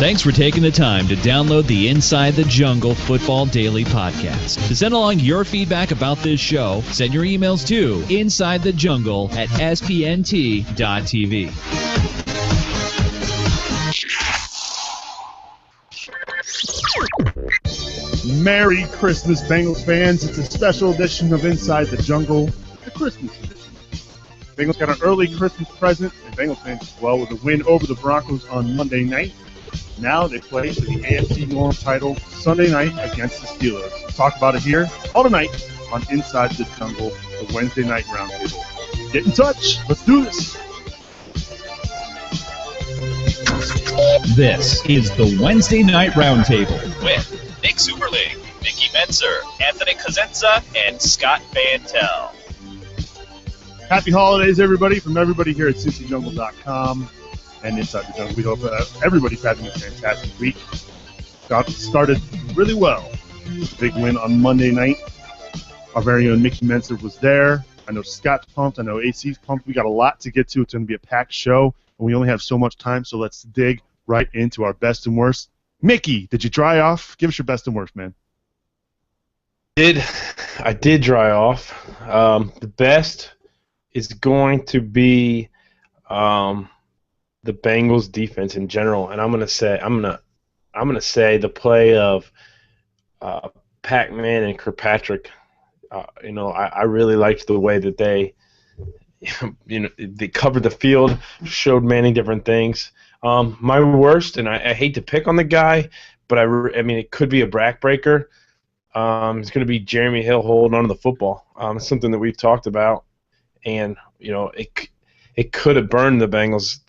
Thanks for taking the time to download the Inside the Jungle Football Daily podcast. To send along your feedback about this show, send your emails to insidethejungle@spnt.tv. Merry Christmas, Bengals fans. It's a special edition of Inside the Jungle, the Christmas edition. Bengals got an early Christmas present, and Bengals fans as well, with a win over the Broncos on Monday night. Now they play for the AFC North title Sunday night against the Steelers. We'll talk about it here all tonight on Inside the Jungle, the Wednesday night roundtable. Get in touch. Let's do this. This is the Wednesday night roundtable with Nick Superling, Mickey Menzer, Anthony Cosenza, and Scott Bantel. Happy holidays, everybody, from everybody here at CincyJungle.com and Inside the Jungle. We hope everybody's having a fantastic week. Started really well. Big win on Monday night. Our very own Mickey Menzer was there. I know Scott's pumped. I know AC's pumped. We got a lot to get to. It's going to be a packed show, and we only have so much time, so let's dig right into our best and worst. Mickey, did you dry off? Give us your best and worst, man. I did dry off. The best is going to be the Bengals defense in general, and I'm gonna say the play of Pac-Man and Kirkpatrick. I really liked the way that they covered the field, showed many different things. My worst, and I hate to pick on the guy, but I mean it could be a backbreaker. It's going to be Jeremy Hill holding onto the football. It's something that we've talked about, and it could have burned the Bengals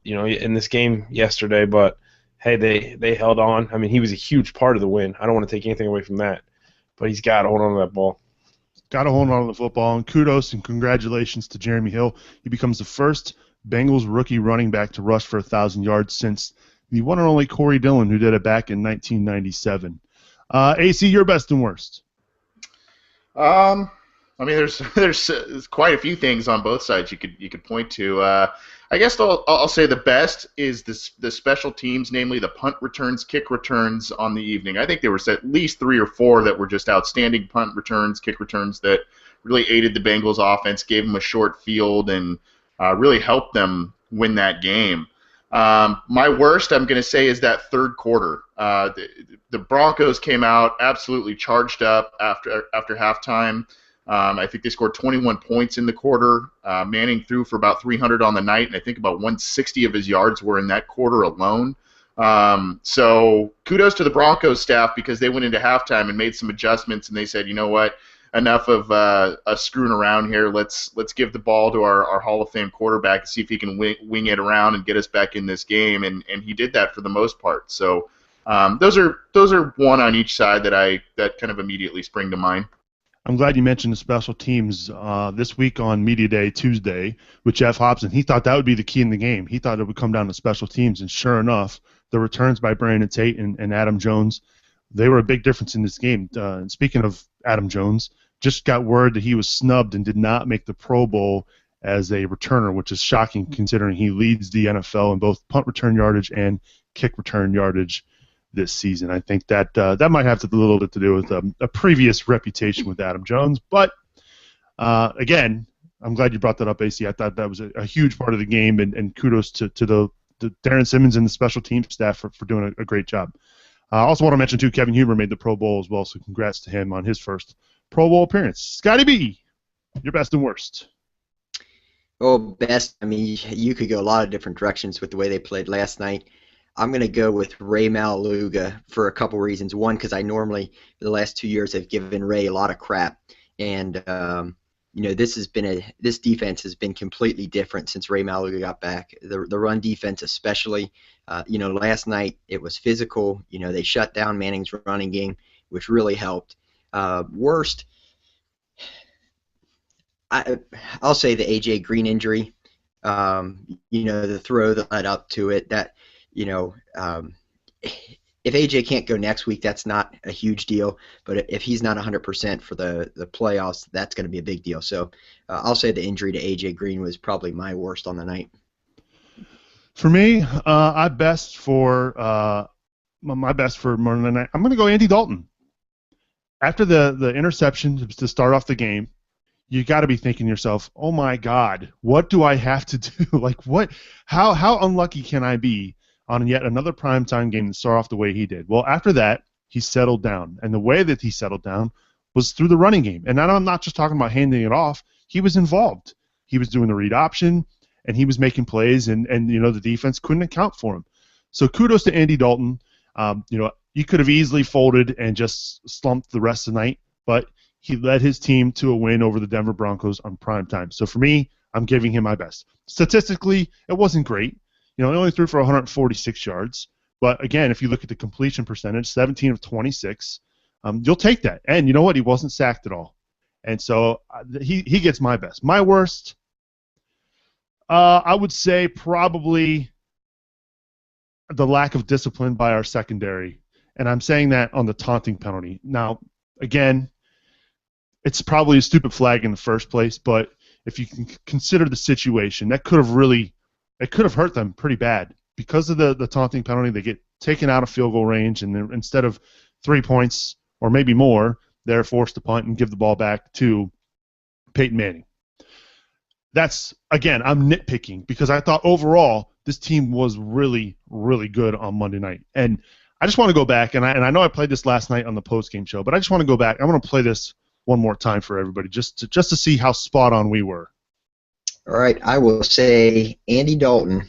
in this game yesterday, but hey, they held on. I mean, he was a huge part of the win. I don't want to take anything away from that, but he's got to hold on to that ball. Got to hold on to the football, and kudos and congratulations to Jeremy Hill. He becomes the first Bengals rookie running back to rush for 1,000 yards since the one and only Corey Dillon, who did it back in 1997. AC, your best and worst. I mean, there's quite a few things on both sides you could point to. I guess I'll say the best is the special teams, namely the punt returns, kick returns on the evening. I think there was at least 3 or 4 that were just outstanding punt returns, kick returns that really aided the Bengals offense, gave them a short field, and really helped them win that game. My worst, I'm going to say, is that third quarter. The Broncos came out absolutely charged up after halftime. I think they scored 21 points in the quarter. Manning threw for about 300 on the night, and I think about 160 of his yards were in that quarter alone. So kudos to the Broncos staff because they went into halftime and made some adjustments, and they said, you know what, enough of us screwing around here. Let's give the ball to our Hall of Fame quarterback and see if he can wing it around and get us back in this game, and he did that for the most part. So those are one on each side that kind of immediately spring to mind. I'm glad you mentioned the special teams. This week on Media Day Tuesday with Jeff Hobson, he thought that would be the key in the game. He thought it would come down to special teams, and sure enough, the returns by Brandon Tate and Adam Jones, they were a big difference in this game. And speaking of Adam Jones, just got word that he was snubbed and did not make the Pro Bowl as a returner, which is shocking considering he leads the NFL in both punt return yardage and kick return yardage this season. I think that might have a little bit to do with a previous reputation with Adam Jones. But, again, I'm glad you brought that up, AC. I thought that was a huge part of the game, and kudos to the Darren Simmons and the special team staff for doing a great job. I also want to mention, too, Kevin Huber made the Pro Bowl as well, so congrats to him on his first Pro Bowl appearance. Scotty B, your best and worst. Oh, best. I mean, you could go a lot of different directions with the way they played last night. I'm going to go with Ray Maluga for a couple reasons. One, because I normally, the last 2 years, have given Ray a lot of crap. And, this defense has been completely different since Ray Maluga got back. The run defense especially. Last night it was physical. They shut down Manning's running game, which really helped. Worst, I'll say the A.J. Green injury. The throw that led up to it, that, if A.J. can't go next week, that's not a huge deal. But if he's not 100% for the playoffs, that's going to be a big deal. So I'll say the injury to A.J. Green was probably my worst on the night. For me, my best for Monday night, I'm going to go Andy Dalton. After the interception to start off the game, you got to be thinking to yourself, "Oh my God, what do I have to do? Like what? How unlucky can I be on yet another primetime game to start off the way he did?" Well, after that, he settled down, and the way that he settled down was through the running game. And I'm not just talking about handing it off. He was involved. He was doing the read option, and he was making plays, and the defense couldn't account for him. So kudos to Andy Dalton. You could have easily folded and just slumped the rest of the night, but he led his team to a win over the Denver Broncos on prime time. So for me, I'm giving him my best. Statistically, it wasn't great. He only threw for 146 yards. But again, if you look at the completion percentage, 17 of 26, you'll take that. And you know what? He wasn't sacked at all. And so he gets my best. My worst, I would say probably the lack of discipline by our secondary. And I'm saying that on the taunting penalty. Now, again, it's probably a stupid flag in the first place, but if you can consider the situation, that could have hurt them pretty bad. Because of the taunting penalty, they get taken out of field goal range, and instead of 3 points or maybe more, they're forced to punt and give the ball back to Peyton Manning. That's, again, I'm nitpicking because I thought overall this team was really, really good on Monday night. And I just want to go back, and I know I played this last night on the post-game show, but I just want to go back. I want to play this one more time for everybody just to see how spot on we were. All right, I will say Andy Dalton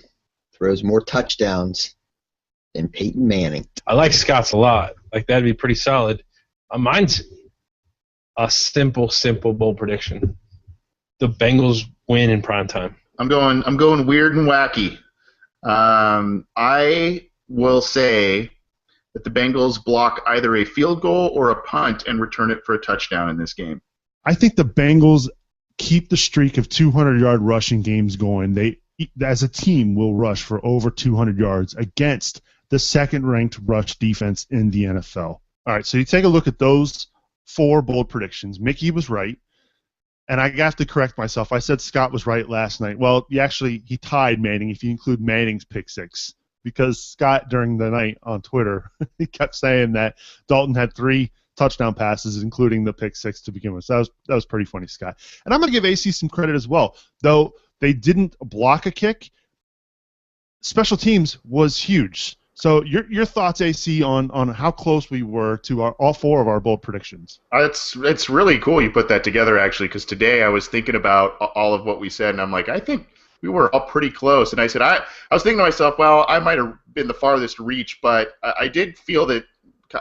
throws more touchdowns than Peyton Manning. I like Scott's a lot. Like, that'd be pretty solid. Mine's a simple bold prediction. The Bengals win in primetime. I'm going weird and wacky. I will say that the Bengals block either a field goal or a punt and return it for a touchdown in this game. I think the Bengals keep the streak of 200-yard rushing games going. They, as a team, will rush for over 200 yards against the second-ranked rush defense in the NFL. All right, so you take a look at those 4 bold predictions. Mickey was right, and I have to correct myself. I said Scott was right last night. Well, he tied Manning if you include Manning's pick 6. Because Scott, during the night on Twitter, he kept saying that Dalton had 3 touchdown passes, including the pick 6 to begin with. So that was pretty funny, Scott. And I'm going to give AC some credit as well. Though they didn't block a kick, special teams was huge. So your thoughts, AC, on how close we were to all 4 of our bold predictions? It's really cool you put that together, actually, because today I was thinking about all of what we said, and I'm like, I think we were all pretty close. And I said, I was thinking to myself, well, I might have been the farthest reach, but I did feel that,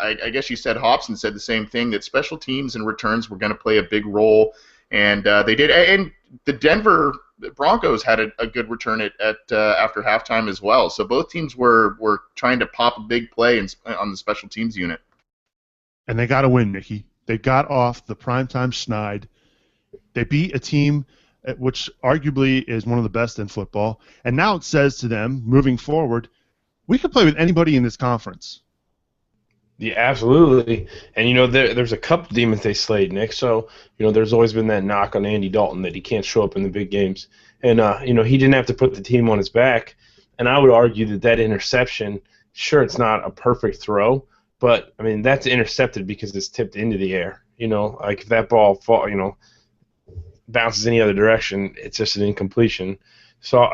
I guess you said Hobson said the same thing, that special teams and returns were going to play a big role, and they did. And the Denver Broncos had a good return at after halftime as well. So both teams were trying to pop a big play on the special teams unit. And they got to win, Mickey. They got off the primetime schneid. They beat a team which arguably is one of the best in football. And now it says to them, moving forward, we could play with anybody in this conference. Yeah, absolutely. And, there's a couple demons they slayed, Nick. So, there's always been that knock on Andy Dalton that he can't show up in the big games. And, he didn't have to put the team on his back. And I would argue that interception, sure, it's not a perfect throw, but, that's intercepted because it's tipped into the air. Like if that ball bounces any other direction, it's just an incompletion. So,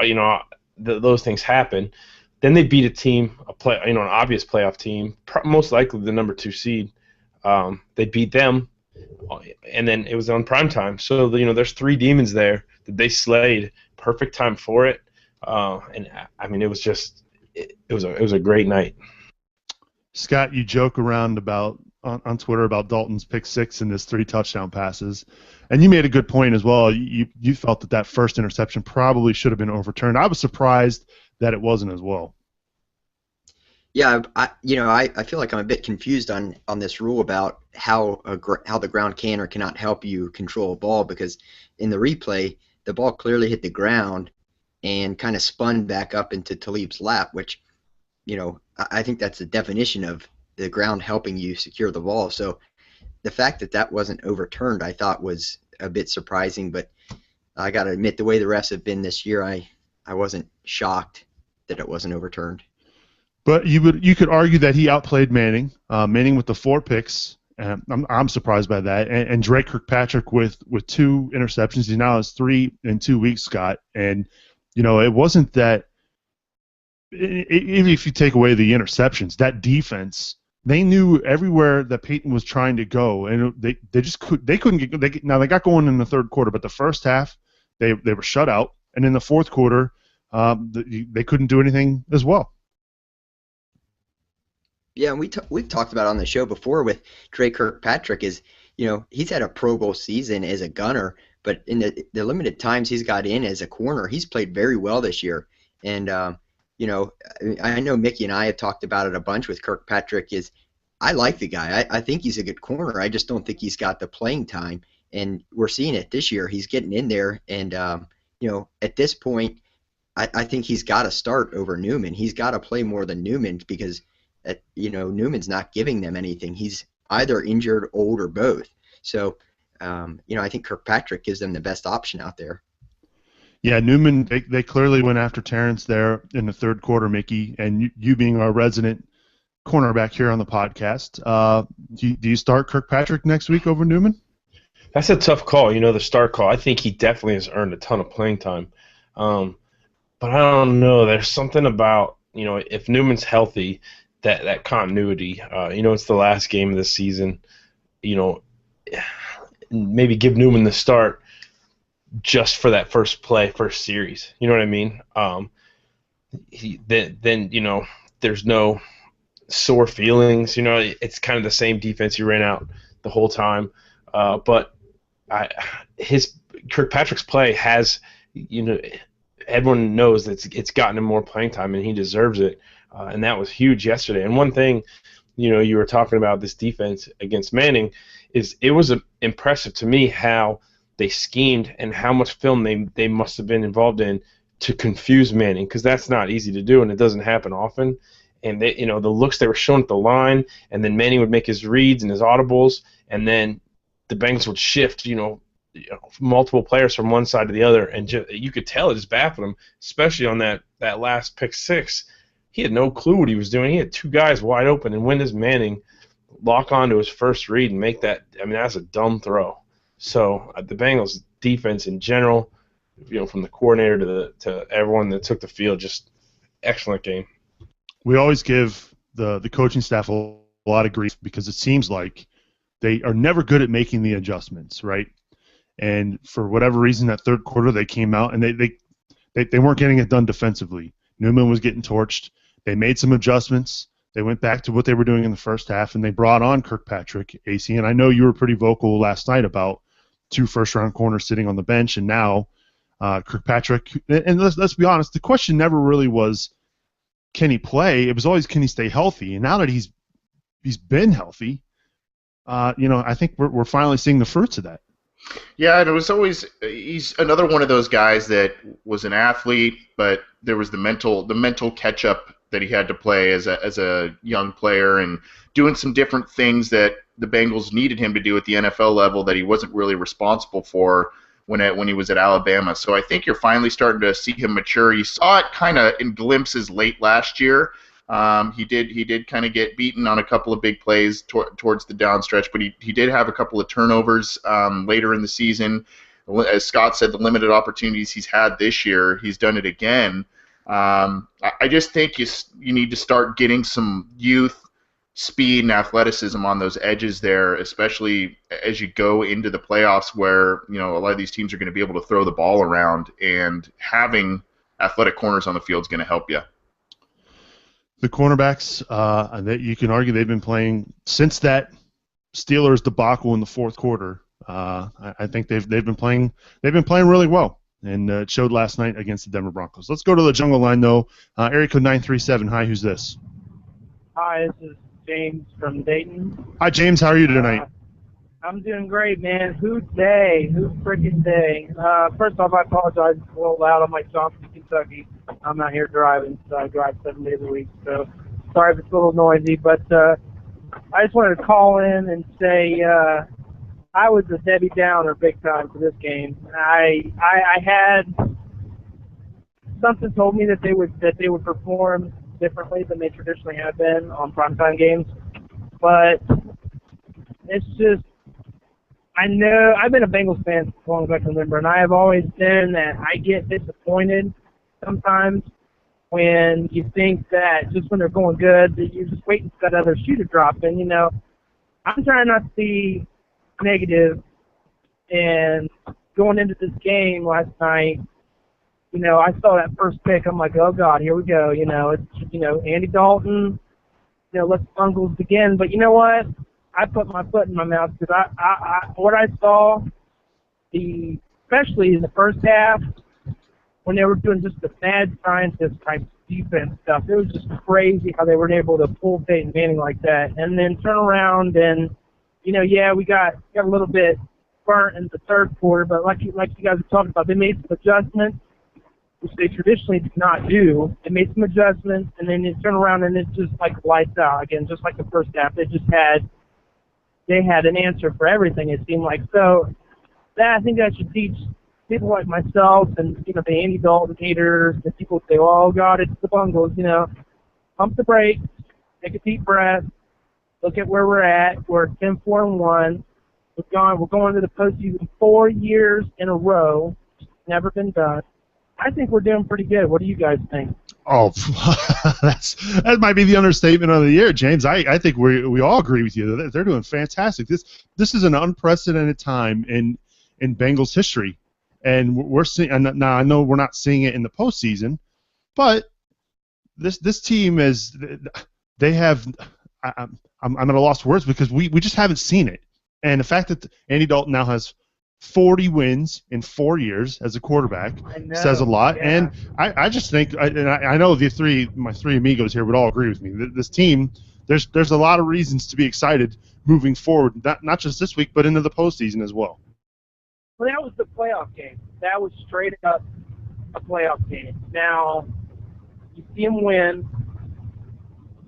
those things happen. Then they beat a team, an obvious playoff team, most likely the number 2 seed. They beat them, and then it was on primetime. So, there's 3 demons there that they slayed. Perfect time for it. It was just it was a great night. Scott, you joke around about on Twitter about Dalton's pick 6 and his 3 touchdown passes, and you made a good point as well. You felt that first interception probably should have been overturned. I was surprised that it wasn't as well. Yeah, I feel like I'm a bit confused on this rule about how the ground can or cannot help you control a ball, because in the replay the ball clearly hit the ground and kind of spun back up into Talib's lap, which I think that's the definition of the ground helping you secure the ball. So the fact that wasn't overturned, I thought was a bit surprising, but I got to admit, the way the refs have been this year, I wasn't shocked that it wasn't overturned. But you could argue that he outplayed Manning. Manning with the 4 picks. I'm surprised by that. And Drake Kirkpatrick with 2 interceptions. He now has 3 in 2 weeks, Scott. And it wasn't that. Even if you take away the interceptions, that defense, they knew everywhere that Peyton was trying to go, and they just couldn't get. Now they got going in the third quarter, but the first half they were shut out, and in the fourth quarter they couldn't do anything as well. Yeah, and we've talked about on the show before with Drake Kirkpatrick is, he's had a Pro Bowl season as a gunner, but in the limited times he's got in as a corner, he's played very well this year. And I know Mickey and I have talked about it a bunch with Kirkpatrick. I like the guy. I think he's a good corner. I just don't think he's got the playing time, and we're seeing it this year. He's getting in there, and at this point, I think he's got to start over Newman. He's got to play more than Newman because Newman's not giving them anything. He's either injured, old, or both. So, I think Kirkpatrick gives them the best option out there. Yeah, Newman, they clearly went after Terrence there in the third quarter, Mickey, and you being our resident cornerback here on the podcast, do you start Kirkpatrick next week over Newman? That's a tough call, the start call. I think he definitely has earned a ton of playing time. But I don't know. There's something about, if Newman's healthy, that continuity, it's the last game of the season, maybe give Newman the start just for that first series. You know what I mean? Then there's no sore feelings. It's kind of the same defense he ran out the whole time. But Kirkpatrick's play has, everyone knows that it's gotten him more playing time, and he deserves it. And that was huge yesterday. And one thing, you were talking about this defense against Manning, is it was impressive to me how they schemed and how much film they must have been involved in to confuse Manning, because that's not easy to do, and it doesn't happen often. And they, the looks they were showing at the line, and then Manning would make his reads and his audibles, and then the Bengals would shift, multiple players from one side to the other, and you could tell it just baffled him, especially on that last pick 6. He had no clue what he was doing. He had 2 guys wide open, and when does Manning lock on to his first read and make that? I mean, that's a dumb throw. So the Bengals defense in general, from the coordinator to everyone that took the field, just excellent game. We always give the coaching staff a lot of grief because it seems like they are never good at making the adjustments, right? And for whatever reason, that third quarter they came out and they weren't getting it done defensively. Newman was getting torched. They made some adjustments. They went back to what they were doing in the first half, and they brought on Kirkpatrick, AC. And I know you were pretty vocal last night about 2 first-round corners sitting on the bench, and now Kirkpatrick. And let's be honest, the question never really was, can he play? It was always, can he stay healthy? And now that he's been healthy, I think we're finally seeing the fruits of that. Yeah, and it was always, he's another one of those guys that was an athlete, but there was the mental catch-up that he had to play as a young player, and doing some different things that the Bengals needed him to do at the NFL level that he wasn't really responsible for when he was at Alabama. So I think you're finally starting to see him mature. You saw it kind of in glimpses late last year. He did kind of get beaten on a couple of big plays towards the down stretch, but he did have a couple of turnovers later in the season. As Scott said, the limited opportunities he's had this year, he's done it again. I just think you need to start getting some youth, speed, and athleticism on those edges there, especially as you go into the playoffs where a lot of these teams are going to be able to throw the ball around, and having athletic corners on the field is going to help you. The cornerbacks, that you can argue they've been playing since that Steelers debacle in the fourth quarter. I think they've been playing really well, and it showed last night against the Denver Broncos. Let's go to the jungle line though. Area code 937. Hi, who's this? Hi, this is James from Dayton. Hi, James. How are you tonight? I'm doing great, man. Who's freaking day? First off, I apologize. It's a little loud on my Johnson, Kentucky. I'm out here driving, so I drive 7 days a week. So sorry if it's a little noisy, but I just wanted to call in and say I was a Debbie Downer big time for this game. I had something told me that they would perform differently than they traditionally have been on primetime games. But it's just, I know I've been a Bengals fan as long as I can remember, and I have always been that I get disappointed sometimes when you think that just when they're going good, that you're just waiting for that other shoe to drop. And, you know, I'm trying not to be negative, and going into this game last night, you know, I saw that first pick. I'm like, oh, God, here we go. You know, it's, you know, Andy Dalton, you know, let's bungle again. But you know what? I put my foot in my mouth because what I saw, especially in the first half, when they were doing just the mad scientist type defense stuff, it was just crazy how they were able to pull Peyton Manning like that, and then turn around and, you know, yeah, we got a little bit burnt in the third quarter, but like you guys were talking about, they made some adjustments, which they traditionally do not do. They made some adjustments, and then you turn around and it's just like lights out again, just like the first half. They had an answer for everything, it seemed like. So I think that should teach people like myself and, you know, the Andy Dalton haters, the people who say, oh, God, it's the Bungles, you know, pump the brakes, take a deep breath, look at where we're at. We're 10-4-1. We're going to the postseason 4 years in a row. It's never been done. I think we're doing pretty good. What do you guys think? Oh, that might be the understatement of the year, James. I think we all agree with you. They're doing fantastic. This is an unprecedented time in Bengals history, and we're seeing. And now I know we're not seeing it in the postseason, but this team is. They have. I'm at a loss for words because we just haven't seen it, and the fact that Andy Dalton now has 40 wins in 4 years as a quarterback says a lot. Yeah. And I just think, I know my three amigos here would all agree with me. This team, there's a lot of reasons to be excited moving forward, not just this week, but into the postseason as well. Well, that was the playoff game. That was straight up a playoff game. Now, you see them win,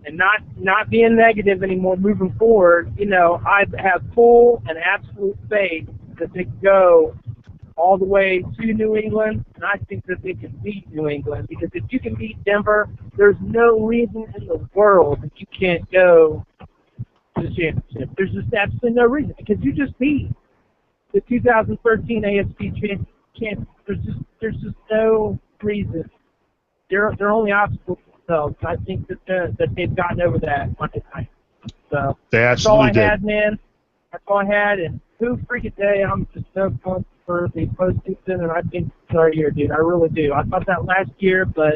and not being negative anymore moving forward, you know, I have full and absolute faith that they go all the way to New England, and I think that they can beat New England, because if you can beat Denver, there's no reason in the world that you can't go to the championship. There's just absolutely no reason, because you just beat the 2013 AFC champions. There's just no reason. They're only obstacles themselves. I think that they've gotten over that Monday night. So they absolutely that's all I did. had, man. That's all I had, and who freaking day, I'm just so pumped for the postseason, and I think it's our year, dude. I really do. I thought that last year, but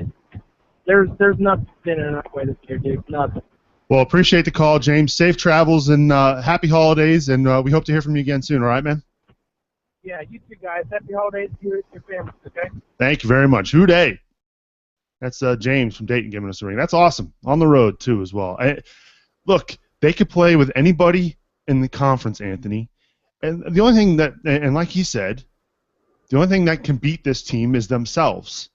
there's nothing in enough way this year, dude. Nothing. Well, appreciate the call, James. Safe travels and happy holidays, and we hope to hear from you again soon. All right, man? Yeah, you too, guys. Happy holidays to you and your families, okay? Thank you very much. Who day? That's James from Dayton giving us a ring. That's awesome. On the road, too, as well. Look, they could play with anybody in the conference, Anthony. And the only thing that, and like he said, the only thing that can beat this team is themselves.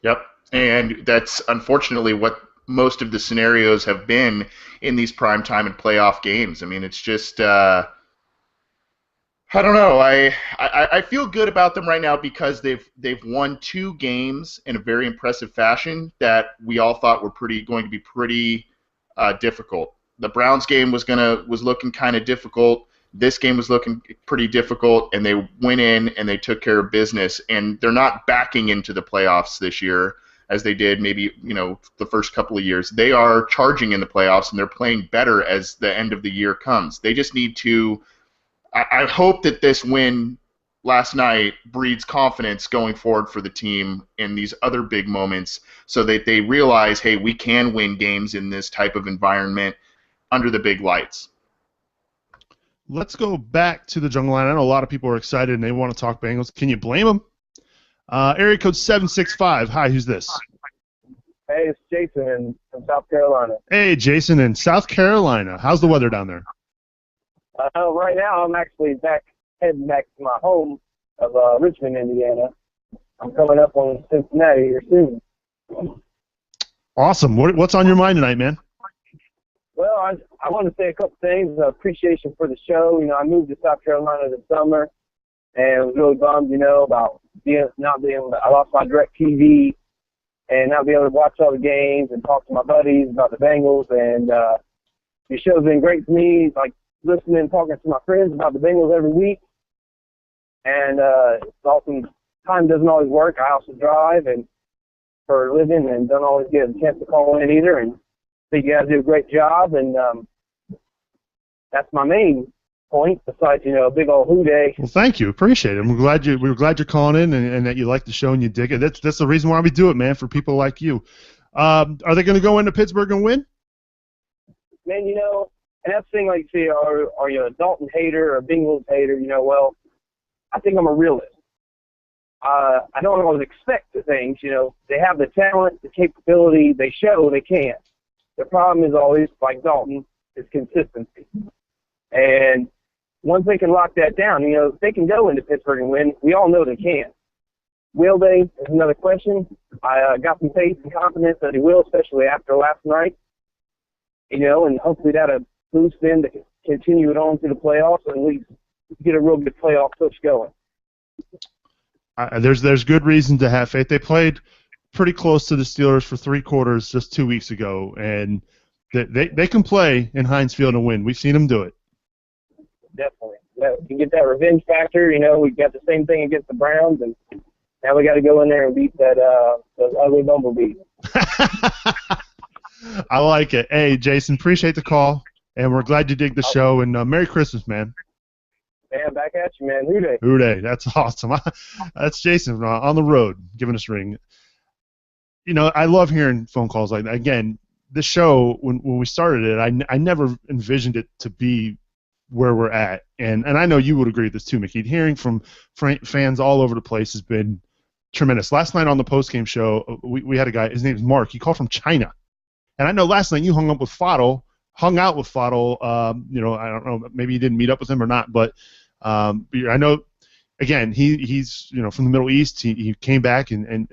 Yep, and that's unfortunately what most of the scenarios have been in these primetime and playoff games. I mean, it's just, I don't know. I feel good about them right now because they've won 2 games in a very impressive fashion that we all thought were going to be pretty difficult. The Browns game was looking kind of difficult. This game was looking pretty difficult, and they went in and they took care of business. And they're not backing into the playoffs this year as they did maybe, you know, the first couple of years. They are charging in the playoffs, and they're playing better as the end of the year comes. They just need to. I hope that this win last night breeds confidence going forward for the team in these other big moments, so that they realize, hey, we can win games in this type of environment under the big lights. Let's go back to the jungle line. I know a lot of people are excited and they want to talk Bengals. Can you blame them? Area code 765. Hi, who's this? Hey, it's Jason from South Carolina. Hey, Jason in South Carolina. How's the weather down there? Right now, I'm actually heading back to my home of Richmond, Indiana. I'm coming up on Cincinnati here soon. Awesome. What's on your mind tonight, man? Well, I want to say a couple things. Appreciation for the show. You know, I moved to South Carolina this summer. and I was really bummed, about not being able to. I lost my direct TV and not being able to watch all the games and talk to my buddies about the Bengals. And the show's been great for me, like listening and talking to my friends about the Bengals every week. And it's awesome. Time doesn't always work. I also drive and for a living and don't always get a chance to call in either. And I think you guys do a great job. And that's my main point. Besides, a big old Who Day. Well, thank you. Appreciate it. We're glad you're calling in and that you like the show and you dig it. That's the reason why we do it, man. For people like you. Are they going to go into Pittsburgh and win? Man, and that's the thing. Like you say, are you a Dalton hater or a Bengals hater? Well, I think I'm a realist. I don't always expect the things, They have the talent, the capability, they show they can. The problem is always, like Dalton, is consistency. And once they can lock that down, they can go into Pittsburgh and win. We all know they can. Will they? Is another question. I got some faith and confidence that they will, especially after last night. And hopefully that'll boost them to continue it on to the playoffs and at least get a real good playoff push going. There's good reason to have faith. They played pretty close to the Steelers for 3 quarters just 2 weeks ago, and they can play in Heinz Field and win. We've seen them do it. Definitely. Yeah, you can get that revenge factor. We got the same thing against the Browns, and now we got to go in there and beat those ugly bumblebees. I like it. Hey, Jason, appreciate the call, and we're glad you dig the show, and Merry Christmas, man. Man, back at you, man. Who Day. Who Day. That's awesome. That's Jason on the road giving us a ring. I love hearing phone calls like that. Again, the show, when we started it, I never envisioned it to be where we're at. And I know you would agree with this too, Mickey. Hearing from fans all over the place has been tremendous. Last night on the postgame show, we had a guy, his name is Mark. He called from China. And I know last night you hung out with Fadl. I don't know, maybe you didn't meet up with him or not, but I know, again, he's from the Middle East. He came back, and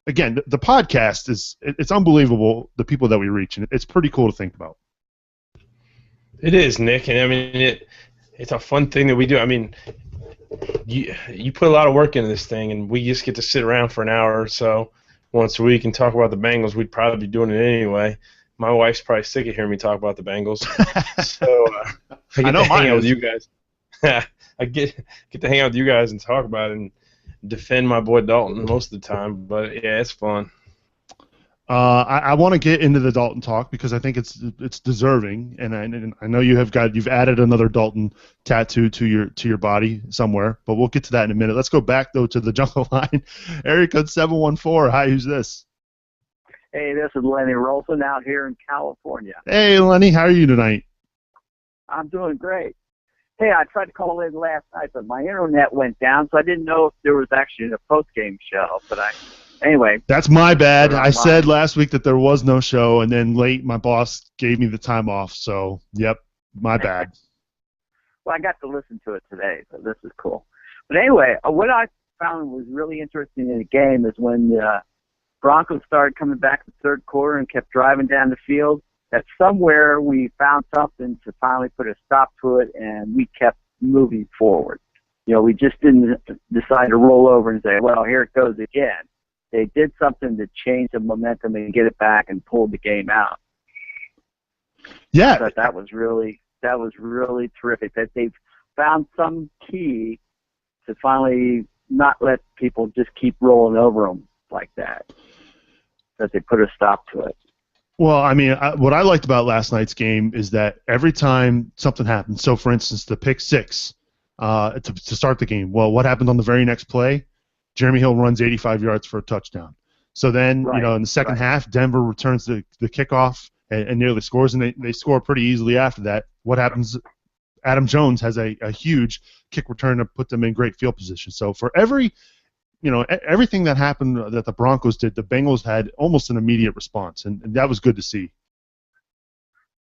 again, the podcast it's unbelievable, the people that we reach, and it's pretty cool to think about. It is, Nick, and I mean it's a fun thing that we do. I mean, you put a lot of work into this thing, and we just get to sit around for an hour or so once a week and talk about the Bengals. We'd probably be doing it anyway. My wife's probably sick of hearing me talk about the Bengals, so I get to hang out with you guys. I get to hang out with you guys and talk about it and defend my boy Dalton most of the time. But yeah, it's fun. I want to get into the Dalton talk because I think it's deserving, and I know you've added another Dalton tattoo to your body somewhere, but we'll get to that in a minute. Let's go back though to the jungle line. Area code 714. Hi, who's this? Hey, this is Lenny Rolson out here in California. Hey, Lenny, how are you tonight? I'm doing great. Hey, I tried to call in last night, but my internet went down, so I didn't know if there was actually a post-game show. But anyway. That's my bad. I said last week that there was no show, and then late my boss gave me the time off. So, yep, my bad. Well, I got to listen to it today, so this is cool. But anyway, what I found was really interesting in the game is when the Broncos started coming back in the third quarter and kept driving down the field, that somewhere we found something to finally put a stop to it, and we kept moving forward. We just didn't decide to roll over and say, well, here it goes again. They did something to change the momentum and get it back and pull the game out. Yeah. I thought that was really terrific, that they've found some key to finally not let people just keep rolling over them like that, that they put a stop to it. Well, I mean, what I liked about last night's game is that every time something happened, so for instance, the pick six to start the game, well, what happened on the very next play? Jeremy Hill runs 85 yards for a touchdown. So then, in the second half, Denver returns the kickoff and nearly scores, and they score pretty easily after that. What happens? Adam Jones has a huge kick return to put them in great field position. So for everything that happened that the Broncos did, the Bengals had almost an immediate response, and that was good to see.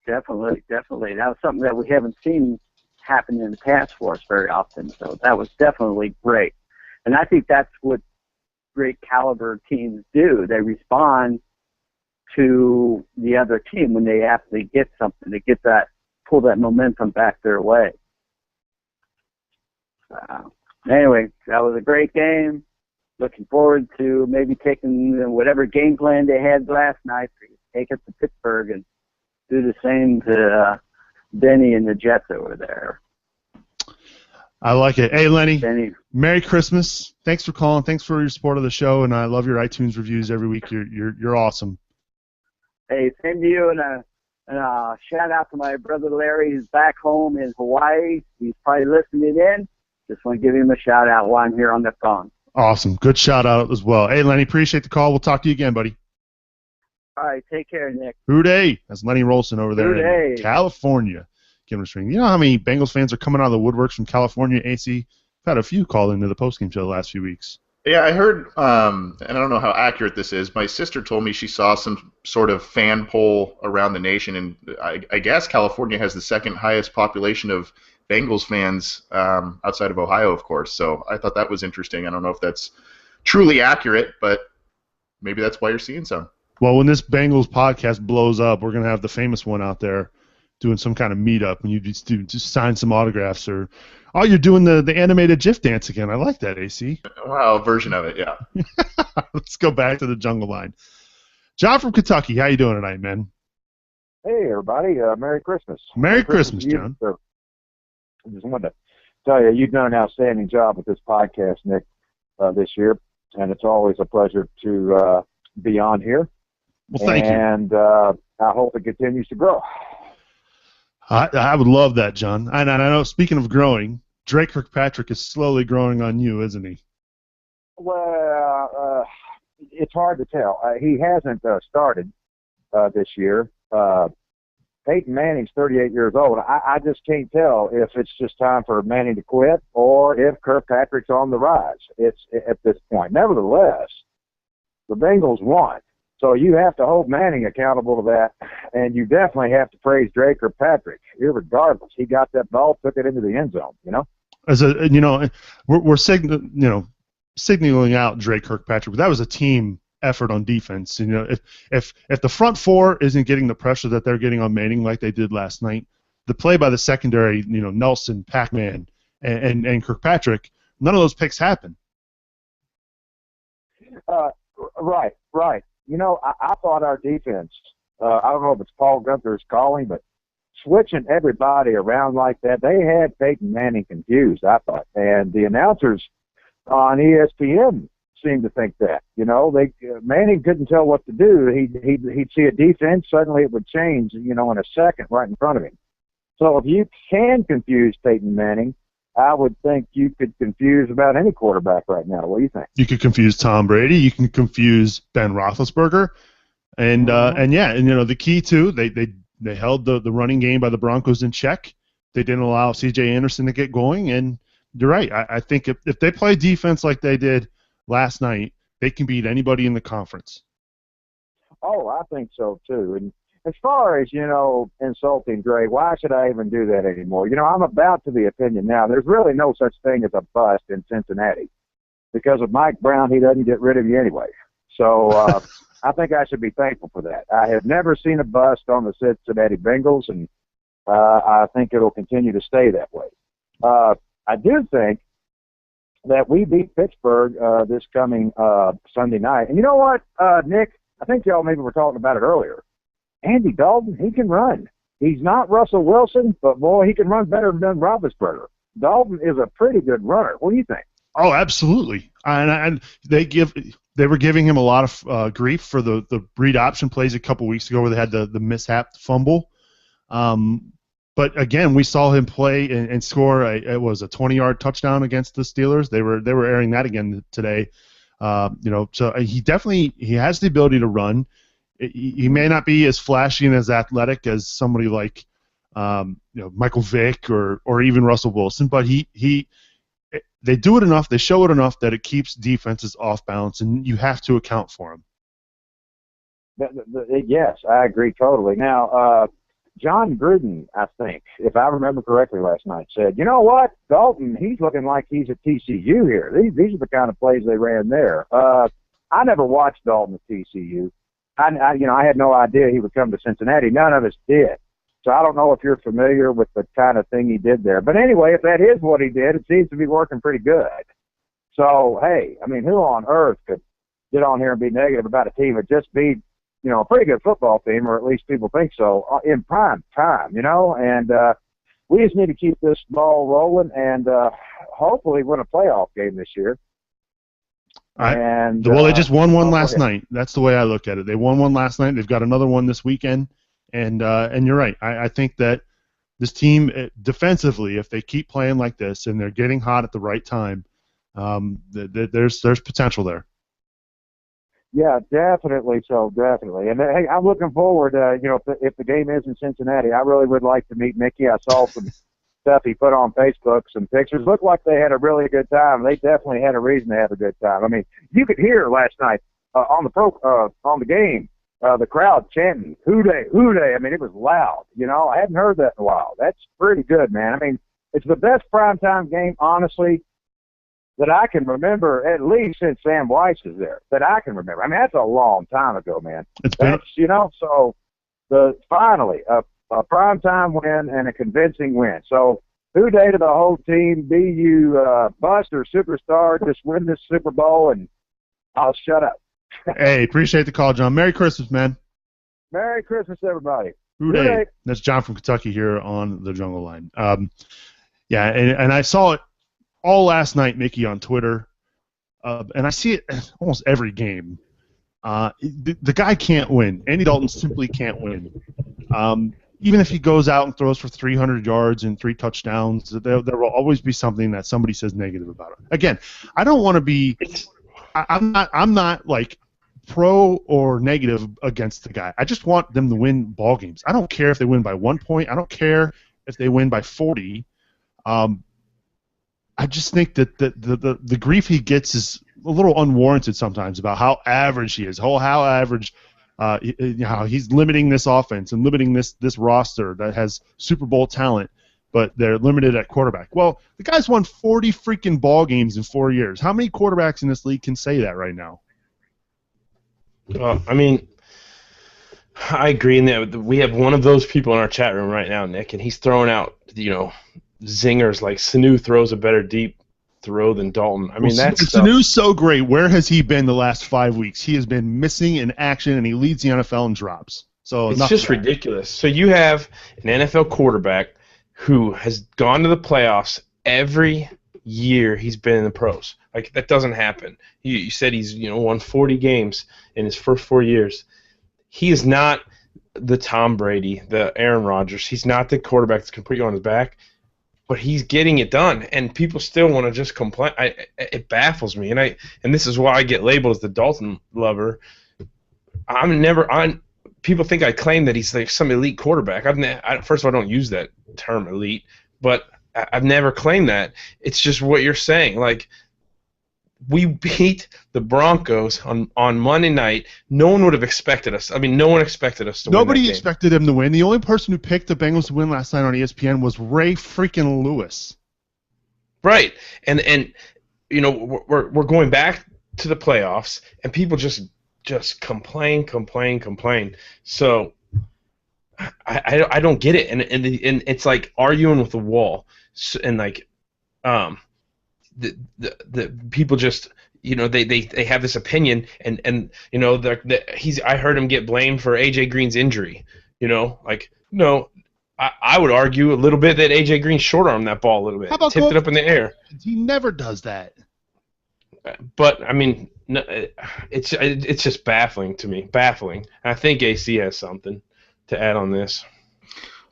Definitely. That was something that we haven't seen happen in the past for us very often, so that was definitely great. And I think that's what great caliber teams do. They respond to the other team when they actually get something, to pull that momentum back their way. Anyway, that was a great game. Looking forward to maybe taking whatever game plan they had last night, take it to Pittsburgh and do the same to Benny and the Jets over there. I like it. Hey, Lenny, Benny. Merry Christmas. Thanks for calling. Thanks for your support of the show, and I love your iTunes reviews every week. You're awesome. Hey, same to you, and a shout out to my brother Larry, who's back home in Hawaii. He's probably listening in. Just want to give him a shout out while I'm here on the phone. Awesome. Good shout out as well. Hey, Lenny, appreciate the call. We'll talk to you again, buddy. All right, take care, Nick. Hooday. That's Lenny Rolson over there Hooday. in California. Giving us a ring. You know how many Bengals fans are coming out of the woodworks from California, AC? I've had a few call into the postgame show the last few weeks. Yeah, I heard, and I don't know how accurate this is. My sister told me she saw some sort of fan poll around the nation, and I guess California has the second highest population of Bengals fans outside of Ohio, of course. So I thought that was interesting. I don't know if that's truly accurate, but maybe that's why you're seeing some. Well, when this Bengals podcast blows up, we're going to have the famous one out there doing some kind of meetup, and you just sign some autographs, or you're doing the animated GIF dance again. I like that, AC. Wow, a version of it, yeah. Let's go back to the jungle line. John from Kentucky, how you doing tonight, man? Hey, everybody. Merry Christmas. Merry Christmas, John. I just wanted to tell you, you've done an outstanding job with this podcast, Nick, this year, and it's always a pleasure to be on here. Well, thank you. And I hope it continues to grow. I would love that, John. And I know, speaking of growing, Drake Kirkpatrick is slowly growing on you, isn't he? Well, it's hard to tell. He hasn't started this year. Peyton Manning's 38 years old. I just can't tell if it's just time for Manning to quit or if Kirkpatrick's on the rise. It's at this point. Nevertheless, the Bengals won. So you have to hold Manning accountable to that, and you definitely have to praise Drake Kirkpatrick. Irregardless, he got that ball, took it into the end zone. We're signaling out Drake Kirkpatrick, but that was a team effort on defense. If the front four isn't getting the pressure that they're getting on Manning like they did last night, the play by the secondary, Nelson, Pac-Man, and Kirkpatrick, none of those picks happen. Right. I thought our defense, I don't know if it's Paul Gunther's calling, but switching everybody around like that, they had Peyton Manning confused, I thought. And the announcers on ESPN seemed to think that. Manning couldn't tell what to do. He'd see a defense, suddenly it would change, in a second right in front of him. So if you can confuse Peyton Manning, I would think you could confuse about any quarterback right now. What do you think? You could confuse Tom Brady. You can confuse Ben Roethlisberger, and the key too, they held the running game by the Broncos in check. They didn't allow C.J. Anderson to get going, and you're right. I think if they play defense like they did last night, they can beat anybody in the conference. Oh, I think so too. And as far as, insulting Dre, why should I even do that anymore? I'm about to the opinion now. There's really no such thing as a bust in Cincinnati. Because of Mike Brown, he doesn't get rid of you anyway. So I think I should be thankful for that. I have never seen a bust on the Cincinnati Bengals, and I think it'll continue to stay that way. I do think that we beat Pittsburgh this coming Sunday night. And you know what, Nick? I think y'all maybe were talking about it earlier. Andy Dalton, he can run. He's not Russell Wilson, but, boy, he can run better than Ben Roethlisberger. Dalton is a pretty good runner. What do you think? Oh, absolutely. And they were giving him a lot of grief for the read option plays a couple weeks ago where they had the mishap fumble. But, again, we saw him play and score a 20-yard touchdown against the Steelers. They were airing that again today. So he has the ability to run. He may not be as flashy and as athletic as somebody like Michael Vick or even Russell Wilson, but they do it enough, they show it enough that it keeps defenses off balance, and you have to account for them. Yes, I agree totally. Now, John Gruden, I think, if I remember correctly last night, said, you know what, Dalton, he's looking like he's at TCU here. These are the kind of plays they ran there. I never watched Dalton at TCU. I had no idea he would come to Cincinnati. None of us did. So I don't know if you're familiar with the kind of thing he did there. But anyway, if that is what he did, it seems to be working pretty good. So, hey, I mean, who on earth could get on here and be negative about a team that just beat, a pretty good football team, or at least people think so, in prime time, And we just need to keep this ball rolling and hopefully win a playoff game this year. Well, they just won one last night. That's the way I look at it. They won one last night. They've got another one this weekend. And you're right. I think that this team, defensively, if they keep playing like this and they're getting hot at the right time, there's potential there. Yeah, definitely so, definitely. And, hey, I'm looking forward, if the game is in Cincinnati, I really would like to meet Mickey. I saw some stuff he put on Facebook, some pictures. Looked like they had a really good time. They definitely had a reason to have a good time. I mean, you could hear last night on the game, the crowd chanting, "Who Dey, Who Dey." I mean, it was loud. I hadn't heard that in a while. That's pretty good, man. I mean, it's the best primetime game, honestly, that I can remember, at least since Sam Weiss is there, that I can remember. I mean, that's a long time ago, man. So finally, a primetime win and a convincing win. So, who Dey to the whole team, be you bust or superstar, just win this Super Bowl, and I'll shut up. Hey, appreciate the call, John. Merry Christmas, man. Merry Christmas, everybody. Who Dey. That's John from Kentucky here on the Jungle Line. And I saw it all last night, Mickey, on Twitter, and I see it almost every game. The guy can't win. Andy Dalton simply can't win. Even if he goes out and throws for 300 yards and 3 touchdowns, there will always be something that somebody says negative about him. Again, I don't want to be. I'm not like pro or negative against the guy. I just want them to win ball games. I don't care if they win by 1 point. I don't care if they win by 40. I just think that the grief he gets is a little unwarranted sometimes about how average he is, how average, how he's limiting this offense and limiting this roster that has Super Bowl talent, but they're limited at quarterback. Well, the guy's won 40 freaking ball games in 4 years. How many quarterbacks in this league can say that right now? I mean, I agree in that we have one of those people in our chat room right now, Nick, and he's throwing out, zingers like Sanu throws a better deep throw than Dalton. I mean, Sanu's so great. Where has he been the last 5 weeks? He has been missing in action, and he leads the NFL in drops. So it's just ridiculous. So you have an NFL quarterback who has gone to the playoffs every year he's been in the pros. Like, that doesn't happen. You said he's won 40 games in his first 4 years. He is not the Tom Brady, the Aaron Rodgers. He's not the quarterback that's going to put you on his back. But he's getting it done, and people still want to just complain. It baffles me, and this is why I get labeled as the Dalton lover. People think I claim that he's like some elite quarterback. First of all, I don't use that term elite, but I've never claimed that. It's just what you're saying. Like, we beat the Broncos on Monday night. No one would have expected us. I mean, no one expected us to win. Nobody expected him to win. The only person who picked the Bengals to win last night on ESPN was Ray freaking Lewis. Right, and we're going back to the playoffs, and people just complain. So I don't get it, and it's like arguing with the wall, and like the people just they have this opinion, and I heard him get blamed for AJ Green's injury. I would argue a little bit that AJ Green short-armed that ball a little bit, tipped it up in the air. He never does that. But I mean, it's just baffling to me, baffling. And I think AC has something to add on this.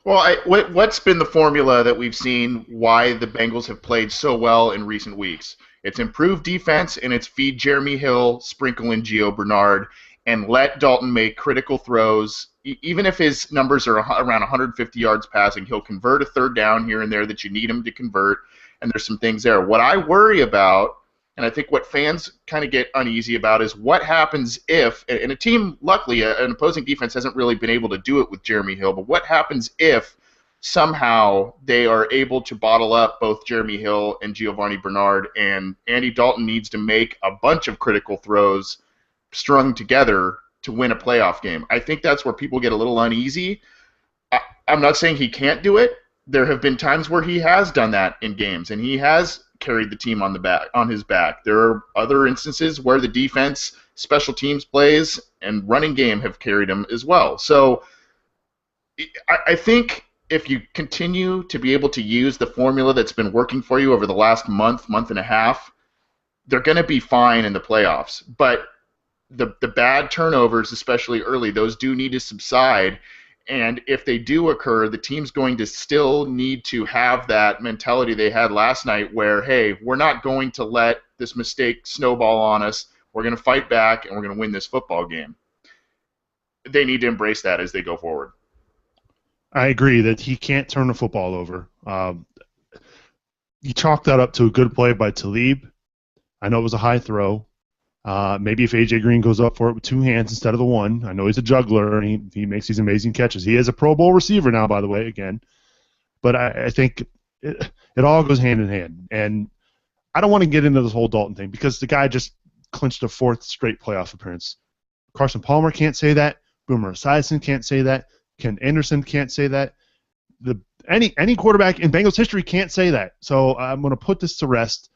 Well, what's been the formula that we've seen why the Bengals have played so well in recent weeks? It's improved defense, and it's feed Jeremy Hill, sprinkle in Gio Bernard, and let Dalton make critical throws. Even if his numbers are around 150 yards passing, he'll convert a third down here and there that you need him to convert, and there's some things there. What I worry about, and I think what fans kind of get uneasy about, is what happens if, and a team, luckily, an opposing defense hasn't really been able to do it with Jeremy Hill, but what happens if somehow they are able to bottle up both Jeremy Hill and Giovanni Bernard, and Andy Dalton needs to make a bunch of critical throws strung together to win a playoff game? I think that's where people get a little uneasy. I'm not saying he can't do it. There have been times where he has done that in games, and he has carried the team on his back. There are other instances where the defense, special teams plays, and running game have carried him as well. So I think if you continue to be able to use the formula that's been working for you over the last month and a half, they're going to be fine in the playoffs. But the bad turnovers, especially early, those do need to subside. And if they do occur, the team's going to still need to have that mentality they had last night where, hey, we're not going to let this mistake snowball on us. We're going to fight back, and we're going to win this football game. They need to embrace that as they go forward. I agree that he can't turn the football over. You chalk that up to a good play by Talib. I know it was a high throw. Maybe if A.J. Green goes up for it with two hands instead of the one. I know he's a juggler, and he makes these amazing catches. He is a Pro Bowl receiver now, by the way, again. But I think it all goes hand in hand. And I don't want to get into this whole Dalton thing because the guy just clinched a fourth straight playoff appearance. Carson Palmer can't say that. Boomer Esiason can't say that. Ken Anderson can't say that. Any quarterback in Bengals history can't say that. So I'm going to put this to rest.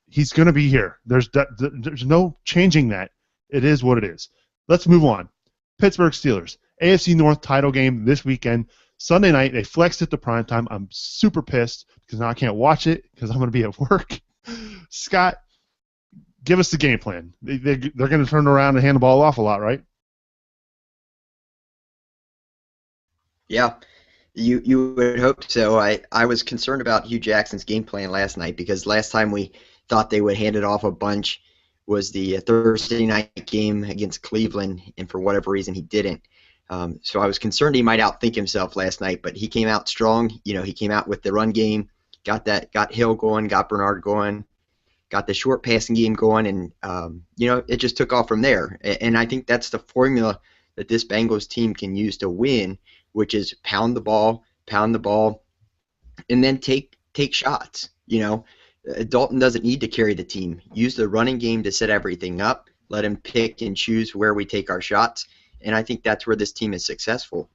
He's going to be here. There's no changing that. It is what it is. Let's move on. Pittsburgh Steelers. AFC North title game this weekend. Sunday night, they flexed it to primetime. I'm super pissed because now I can't watch it because I'm going to be at work. Scott, give us the game plan. They're going to turn around and hand the ball off a lot, right? Yeah, you would hope so. I was concerned about Hugh Jackson's game plan last night because last time we thought they would hand it off a bunch was the Thursday night game against Cleveland, and for whatever reason he didn't. So I was concerned he might outthink himself last night, but he came out strong. You know, he came out with the run game, got Hill going, got Bernard going, got the short passing game going, and it just took off from there. And I think that's the formula that this Bengals team can use to win, which is pound the ball, and then take shots. Dalton doesn't need to carry the team. Use the running game to set everything up. Let him pick and choose where we take our shots, and I think that's where this team is successful.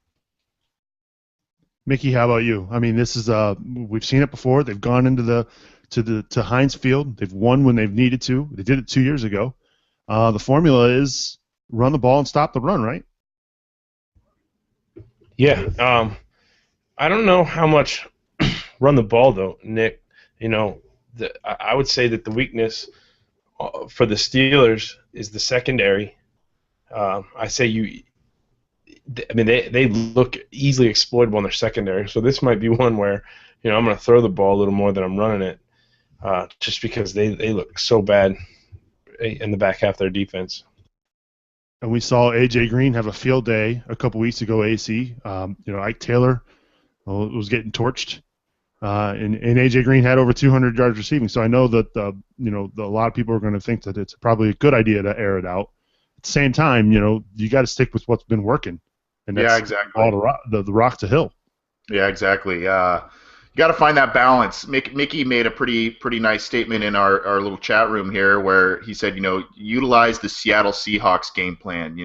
Mickey, how about you? I mean, this is we've seen it before. They've gone into to Heinz Field. They've won when they've needed to. They did it 2 years ago. The formula is run the ball and stop the run, right? Yeah. I don't know how much run the ball though, Nick. I would say that the weakness for the Steelers is the secondary. I say they look easily exploitable in their secondary. So this might be one where I'm going to throw the ball a little more than I'm running it, just because they look so bad in the back half of their defense. And we saw A.J. Green have a field day a couple weeks ago. AC, Ike Taylor was getting torched. And A.J. Green had over 200 yards receiving. So I know that a lot of people are going to think that it's probably a good idea to air it out. At the same time, you got to stick with what's been working. And that's exactly. All the rock to hill. Yeah, exactly. You got to find that balance. Mickey made a pretty nice statement in our little chat room here where he said, utilize the Seattle Seahawks game plan.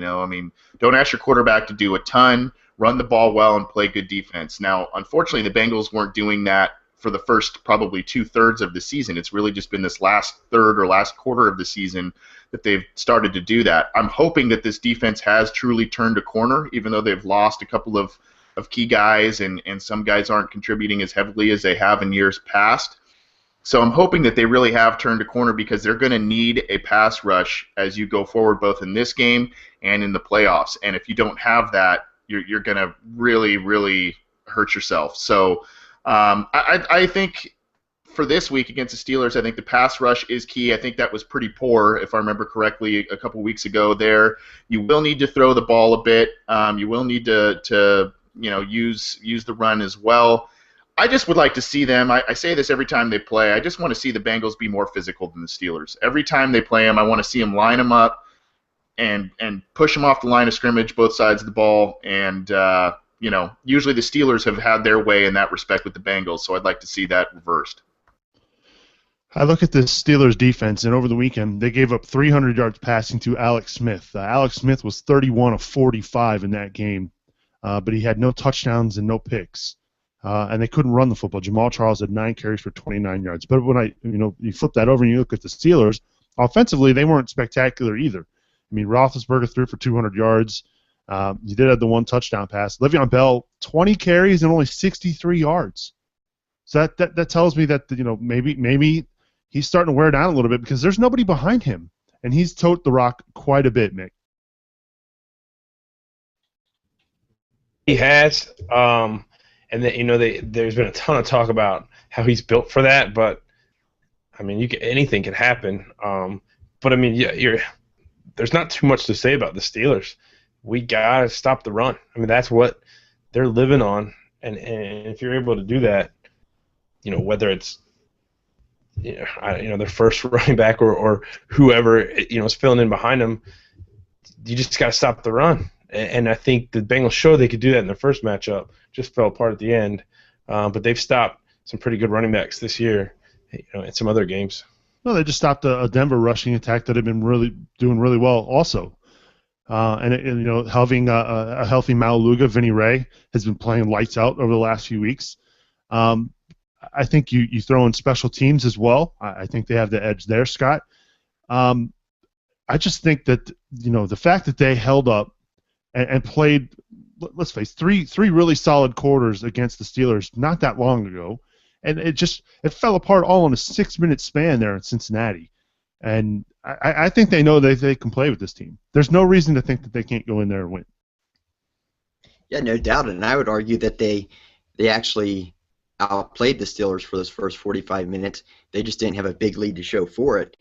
Don't ask your quarterback to do a ton. Run the ball well and play good defense. Now, unfortunately, the Bengals weren't doing that for the first probably 2/3 of the season. It's really just been this last third or last quarter of the season that they've started to do that. I'm hoping that this defense has truly turned a corner, even though they've lost a couple of key guys and some guys aren't contributing as heavily as they have in years past. So I'm hoping that they really have turned a corner because they're going to need a pass rush as you go forward, both in this game and in the playoffs. And if you don't have that, you're going to really, really hurt yourself. So I think for this week against the Steelers, I think the pass rush is key. I think that was pretty poor, if I remember correctly, a couple weeks ago there. You will need to throw the ball a bit. You will need to use the run as well. I just would like to see them. I say this every time they play. I just want to see the Bengals be more physical than the Steelers. Every time they play them, I want to see them line them up and push them off the line of scrimmage, both sides of the ball. And, usually the Steelers have had their way in that respect with the Bengals, so I'd like to see that reversed. I look at the Steelers defense, and over the weekend, they gave up 300 yards passing to Alex Smith. Alex Smith was 31 of 45 in that game. but he had no touchdowns and no picks. And they couldn't run the football. Jamal Charles had 9 carries for 29 yards. But when you flip that over and you look at the Steelers, offensively they weren't spectacular either. I mean, Roethlisberger threw for 200 yards. You did have the 1 touchdown pass. Le'Veon Bell, 20 carries and only 63 yards. So that tells me that maybe he's starting to wear down a little bit because there's nobody behind him, and he's toted the rock quite a bit, Mick. He has. And that there's been a ton of talk about how he's built for that, but I mean, anything can happen. But I mean, there's not too much to say about the Steelers. We gotta stop the run. I mean, that's what they're living on, and if you're able to do that, whether it's their first running back or whoever is filling in behind them, you just gotta stop the run. And I think the Bengals showed they could do that in their first matchup. Just fell apart at the end. But they've stopped some pretty good running backs this year, in some other games. No, they just stopped a Denver rushing attack that had been doing really well also. Having a healthy Maluga, Vinny Ray, has been playing lights out over the last few weeks. I think you throw in special teams as well. I think they have the edge there, Scott. I just think that the fact that they held up and played, let's face it, three really solid quarters against the Steelers not that long ago, and it fell apart all in a 6-minute span there in Cincinnati. And I think they know that they can play with this team. There's no reason to think that they can't go in there and win. Yeah, no doubt. And I would argue that they actually outplayed the Steelers for those first 45 minutes. They just didn't have a big lead to show for it.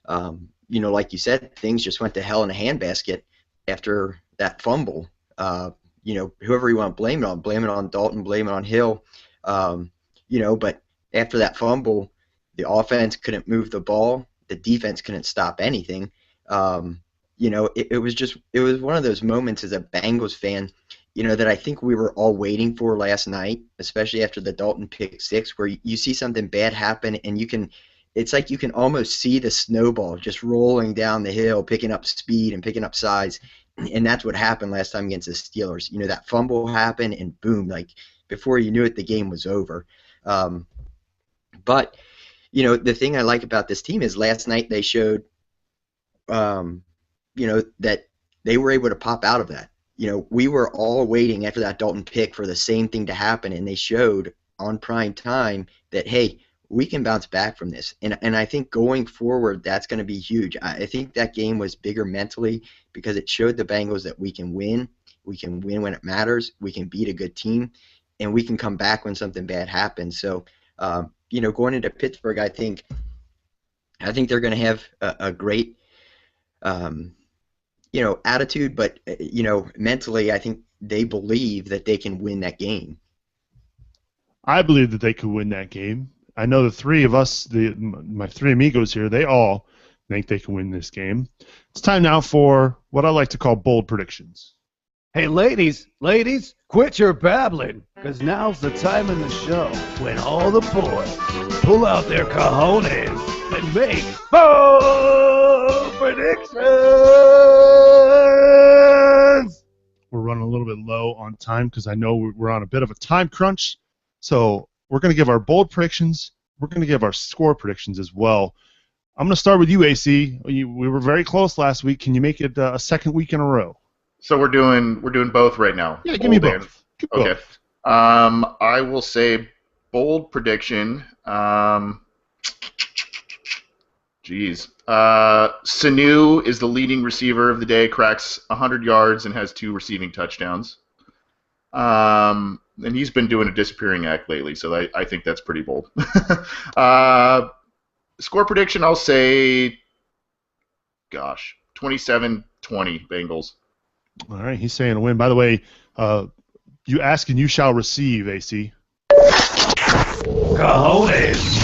Like you said, things just went to hell in a handbasket after that fumble. Whoever you want to blame it on Dalton, blame it on Hill. But after that fumble, the offense couldn't move the ball. The defense couldn't stop anything. It was one of those moments as a Bengals fan, that I think we were all waiting for last night, especially after the Dalton pick 6, where you see something bad happen and it's like you can almost see the snowball just rolling down the hill, picking up speed and picking up size. And that's what happened last time against the Steelers. That fumble happened and boom, like before you knew it, the game was over. But the thing I like about this team is last night they showed, that they were able to pop out of that. We were all waiting after that Dalton pick for the same thing to happen, and they showed on prime time that, hey, we can bounce back from this. And I think going forward, that's going to be huge. I think that game was bigger mentally because it showed the Bengals that we can win. We can win when it matters. We can beat a good team, and we can come back when something bad happens. So, going into Pittsburgh, I think they're going to have a great, attitude, but, mentally, I think they believe that they can win that game. I believe that they could win that game. I know the three of us, my 3 amigos here, they all think they can win this game. It's time now for what I like to call bold predictions. Hey, ladies, quit your babbling, because now's the time in the show when all the boys pull out their cojones and make bold predictions. We're running a little bit low on time because I know we're on a bit of a time crunch. So we're going to give our bold predictions. We're going to give our score predictions as well. I'm going to start with you, AC. We were very close last week. Can you make it a second week in a row? So we're doing both right now. Yeah, give me both. Okay. Both. I will say bold prediction. Sanu is the leading receiver of the day, cracks 100 yards and has 2 receiving touchdowns. And he's been doing a disappearing act lately, so I think that's pretty bold. Score prediction, I'll say, 27-20 Bengals. All right, he's saying a win. By the way, you ask and you shall receive, AC. Cojones.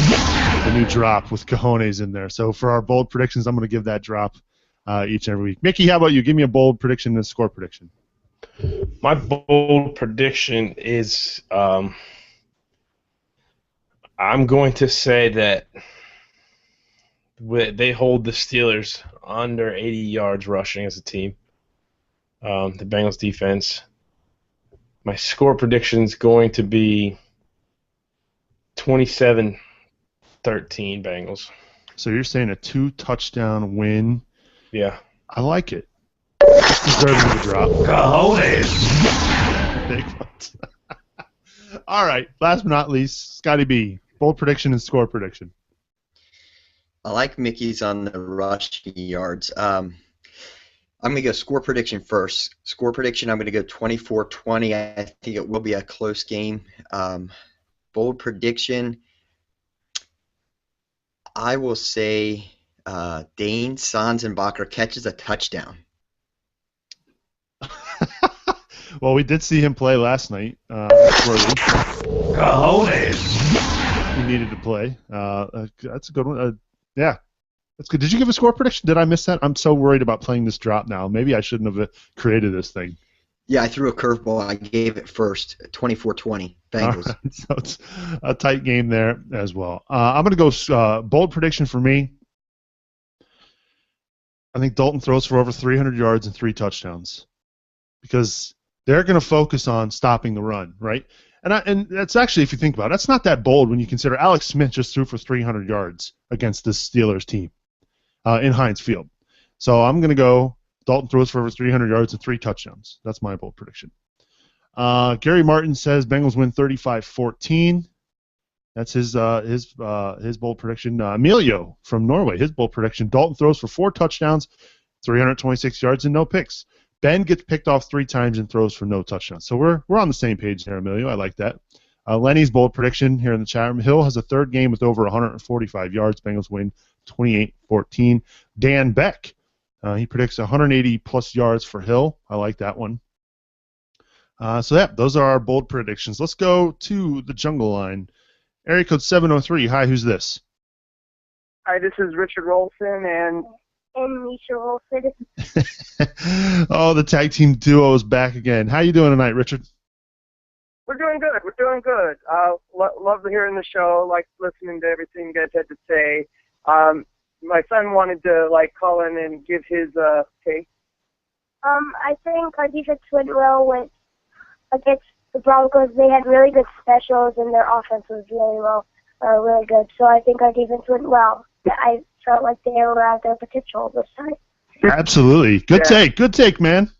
The new drop with cojones in there. So for our bold predictions, I'm going to give that drop each and every week. Mickey, how about you? Give me a bold prediction and a score prediction. My bold prediction is I'm going to say that they hold the Steelers under 80 yards rushing as a team. The Bengals defense My score prediction is going to be 27-13 Bengals. So you're saying a 2-touchdown win? Yeah. I like it. Deserving of a drop. Cojones. Big ones. All right. Last but not least, Scotty B. Bold prediction and score prediction. I like Mickey's on the rushing yards. I'm going to go score prediction first. Score prediction, I'm going to go 24-20. I think it will be a close game. Bold prediction, I will say Dane Sanzenbacher catches a touchdown. Well, we did see him play last night. Cojones. He needed to play. That's a good one. Yeah, that's good. Did you give a score prediction? Did I miss that? I'm so worried about playing this drop now. Maybe I shouldn't have created this thing. Yeah, I threw a curveball. I gave it first, 24-20, Bengals. Right, so it's a tight game there as well. I'm going to go bold prediction for me. I think Dalton throws for over 300 yards and 3 touchdowns because they're going to focus on stopping the run, right? And that's actually, if you think about it, that's not that bold when you consider Alex Smith just threw for 300 yards against the Steelers team in Heinz Field. So I'm going to go Dalton throws for over 300 yards and 3 touchdowns. That's my bold prediction. Gary Martin says Bengals win 35-14. That's his bold prediction. Emilio from Norway, his bold prediction. Dalton throws for 4 touchdowns, 326 yards, and no picks. Ben gets picked off 3 times and throws for no touchdowns. So we're on the same page there, Emilio. I like that. Lenny's bold prediction here in the chat room. Hill has a 3rd game with over 145 yards. Bengals win 28-14. Dan Beck, he predicts 180-plus yards for Hill. I like that one. Those are our bold predictions. Let's go to the jungle line. Area code 703. Hi, who's this? Hi, this is Richard Rolson and Misha Rolson. Oh, the tag team duo is back again. How you doing tonight, Richard? We're doing good. Love hearing the show. Like listening to everything you guys had to say. My son wanted to call in and give his take. I think our defense went well against the Broncos. They had really good specials, and their offense was really good. So I think our defense went well. I felt like they were at their potential this time. Absolutely. Good take, man.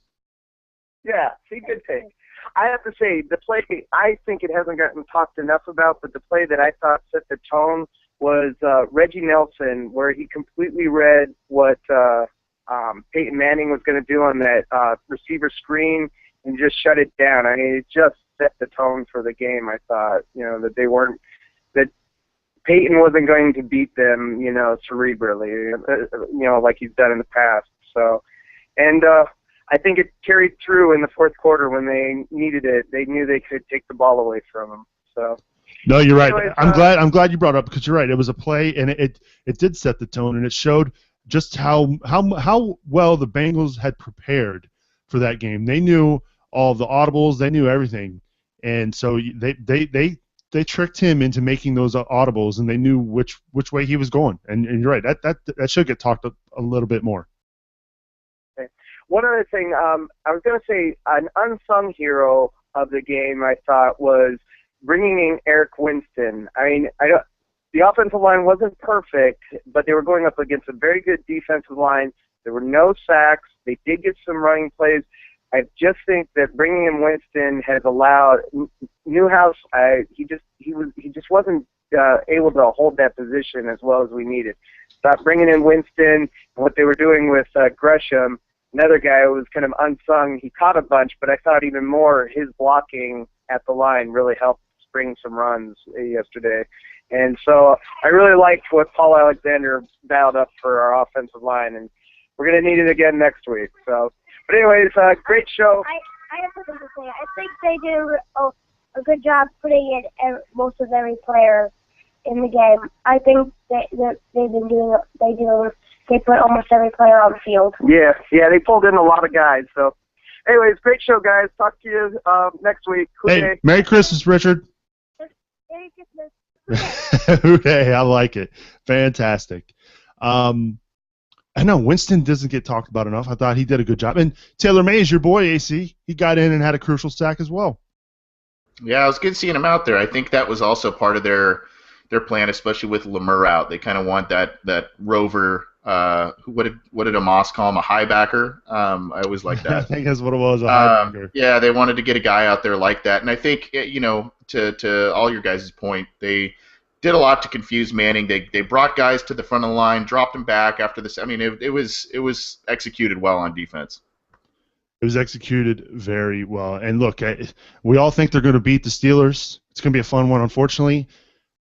Yeah, good take. I have to say, the play, I think it hasn't gotten talked enough about, but the play that I thought set the tone was Reggie Nelson, where he completely read what Peyton Manning was going to do on that receiver screen and just shut it down. I mean, it just set the tone for the game, I thought, that Peyton wasn't going to beat them, cerebrally, like he's done in the past. So, and I think it carried through in the 4th quarter when they needed it. They knew they could take the ball away from him. So. No, you're right. Anyways, I'm glad you brought it up because you're right. It was a play, and it did set the tone, and it showed just how well the Bengals had prepared for that game. They knew all the audibles, they knew everything, and so they tricked him into making those audibles, and they knew which way he was going. And you're right. That should get talked a little bit more. Okay. One other thing, I was going to say an unsung hero of the game, I thought, was bringing in Eric Winston. I mean, the offensive line wasn't perfect, but they were going up against a very good defensive line. There were no sacks. They did get some running plays. I just think that bringing in Winston has allowed Newhouse. He just wasn't able to hold that position as well as we needed. Thought bringing in Winston and what they were doing with Gresham, another guy who was kind of unsung. He caught a bunch, but I thought even more his blocking at the line really helped spring some runs yesterday. And so I really liked what Paul Alexander dialed up for our offensive line, and we're going to need it again next week. So, but anyways, great show. I have something to say. I think they do a good job putting in most of every player in the game. I think they put almost every player on the field. Yeah, they pulled in a lot of guys. So, anyways, great show, guys. Talk to you next week. Hey, Merry Christmas, Richard. Merry Christmas. Hey, I like it. Fantastic. I know Winston doesn't get talked about enough. I thought he did a good job. And Taylor May is your boy, AC. He got in and had a crucial sack as well. Yeah, it was good seeing him out there. I think that was also part of their plan, especially with Lemur out. They kind of want that rover. What did Amos call him? A high backer. I always like that. I think that's what it was. A high backer. Yeah, they wanted to get a guy out there like that, and I think to all your guys' point, they did a lot to confuse Manning. They brought guys to the front of the line, dropped him back after this. I mean, it was executed well on defense. It was executed very well. And look, we all think they're going to beat the Steelers. It's going to be a fun one. Unfortunately,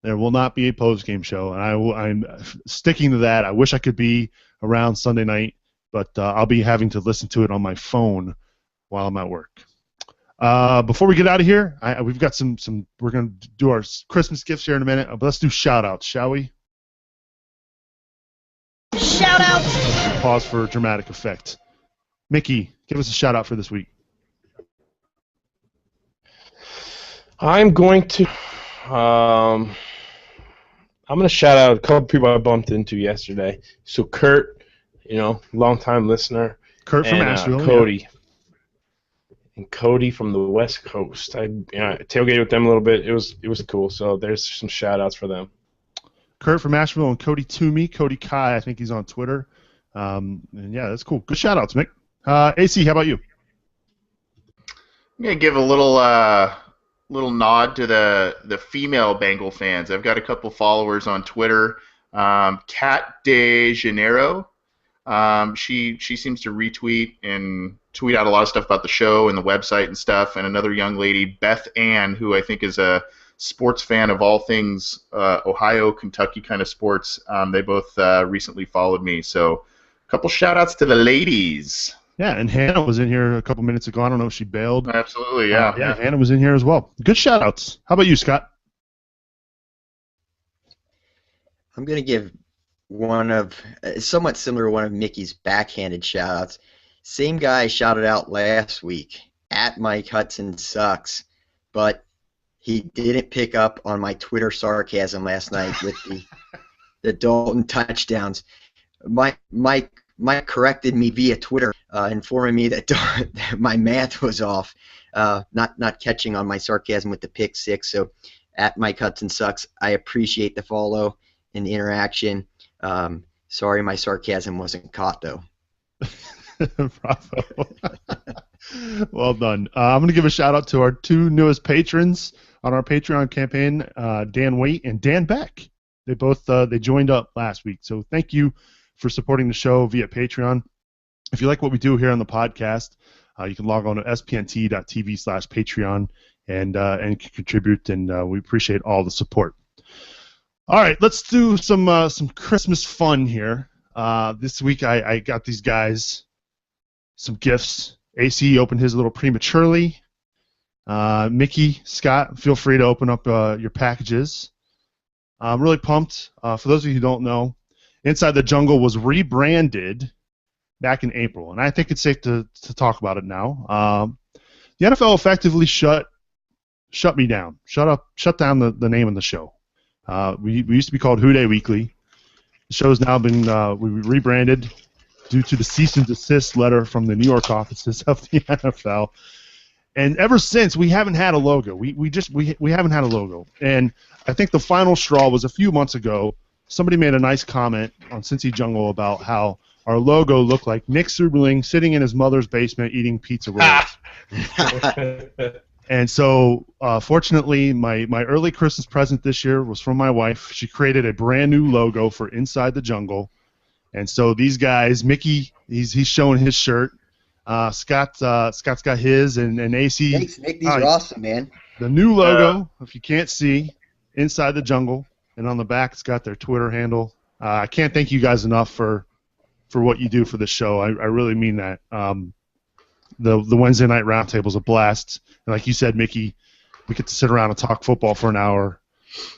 there will not be a post-game show, and I'm sticking to that. I wish I could be around Sunday night, but I'll be having to listen to it on my phone while I'm at work. Before we get out of here, we've got some. We're going to do our Christmas gifts here in a minute, but let's do shout-outs, shall we? Shout-outs! Pause for dramatic effect. Mickey, give us a shout-out for this week. I'm going to shout out a couple people I bumped into yesterday. So Kurt, longtime listener. Kurt from Asheville. Cody. Yeah. And Cody from the West Coast. I tailgated with them a little bit. It was cool. So there's some shout outs for them. Kurt from Asheville and Cody Toomey. Cody Kai, I think he's on Twitter. And yeah, that's cool. Good shout outs, Mick. AC, how about you? I'm gonna give a little nod to the female Bengal fans. I've got a couple followers on Twitter. Kat De Janeiro. She seems to retweet and tweet out a lot of stuff about the show and the website and stuff. And another young lady, Beth Ann, who I think is a sports fan of all things Ohio, Kentucky kind of sports. They both recently followed me. So a couple shout outs to the ladies. Yeah, and Hannah was in here a couple minutes ago. I don't know if she bailed. Absolutely, yeah. Yeah, Hannah was in here as well. Good shout-outs. How about you, Scott? I'm going to give one of, somewhat similar to one of Mickey's backhanded shout-outs. Same guy shouted out last week, at Mike Hudson sucks, but he didn't pick up on my Twitter sarcasm last night with the Dalton touchdowns. Mike corrected me via Twitter, informing me that my math was off, not catching on my sarcasm with the pick six. So, at Mike Hudson sucks. I appreciate the follow and the interaction. Sorry, my sarcasm wasn't caught though. Bravo. Well done. I'm going to give a shout out to our two newest patrons on our Patreon campaign, Dan Waite and Dan Beck. They both they joined up last week. So thank you for supporting the show via Patreon. If you like what we do here on the podcast, you can log on to spnt.tv/Patreon and contribute, and we appreciate all the support. All right, let's do some Christmas fun here. This week I got these guys some gifts. AC opened his a little prematurely. Mickey, Scott, feel free to open up your packages. I'm really pumped. For those of you who don't know, Inside the Jungle was rebranded back in April, and I think it's safe to talk about it now. The NFL effectively shut me down, shut down the name of the show. We used to be called Who Day Weekly. The show's now been we rebranded due to the cease and desist letter from the New York offices of the NFL. And ever since, we haven't had a logo. We haven't had a logo. And I think the final straw was a few months ago. Somebody made a nice comment on Cincy Jungle about how our logo looked like Nick Superling sitting in his mother's basement eating pizza rolls. And so, fortunately, my early Christmas present this year was from my wife. She created a brand new logo for Inside the Jungle. And so these guys, Mickey, he's showing his shirt. Scott's got his, and AC. Thanks, Nick. These are awesome, man. The new logo, if you can't see, Inside the Jungle, and on the back it's got their Twitter handle. I can't thank you guys enough for what you do for the show. I really mean that. The Wednesday night roundtable's a blast, and like you said, Mickey, we get to sit around and talk football for an hour,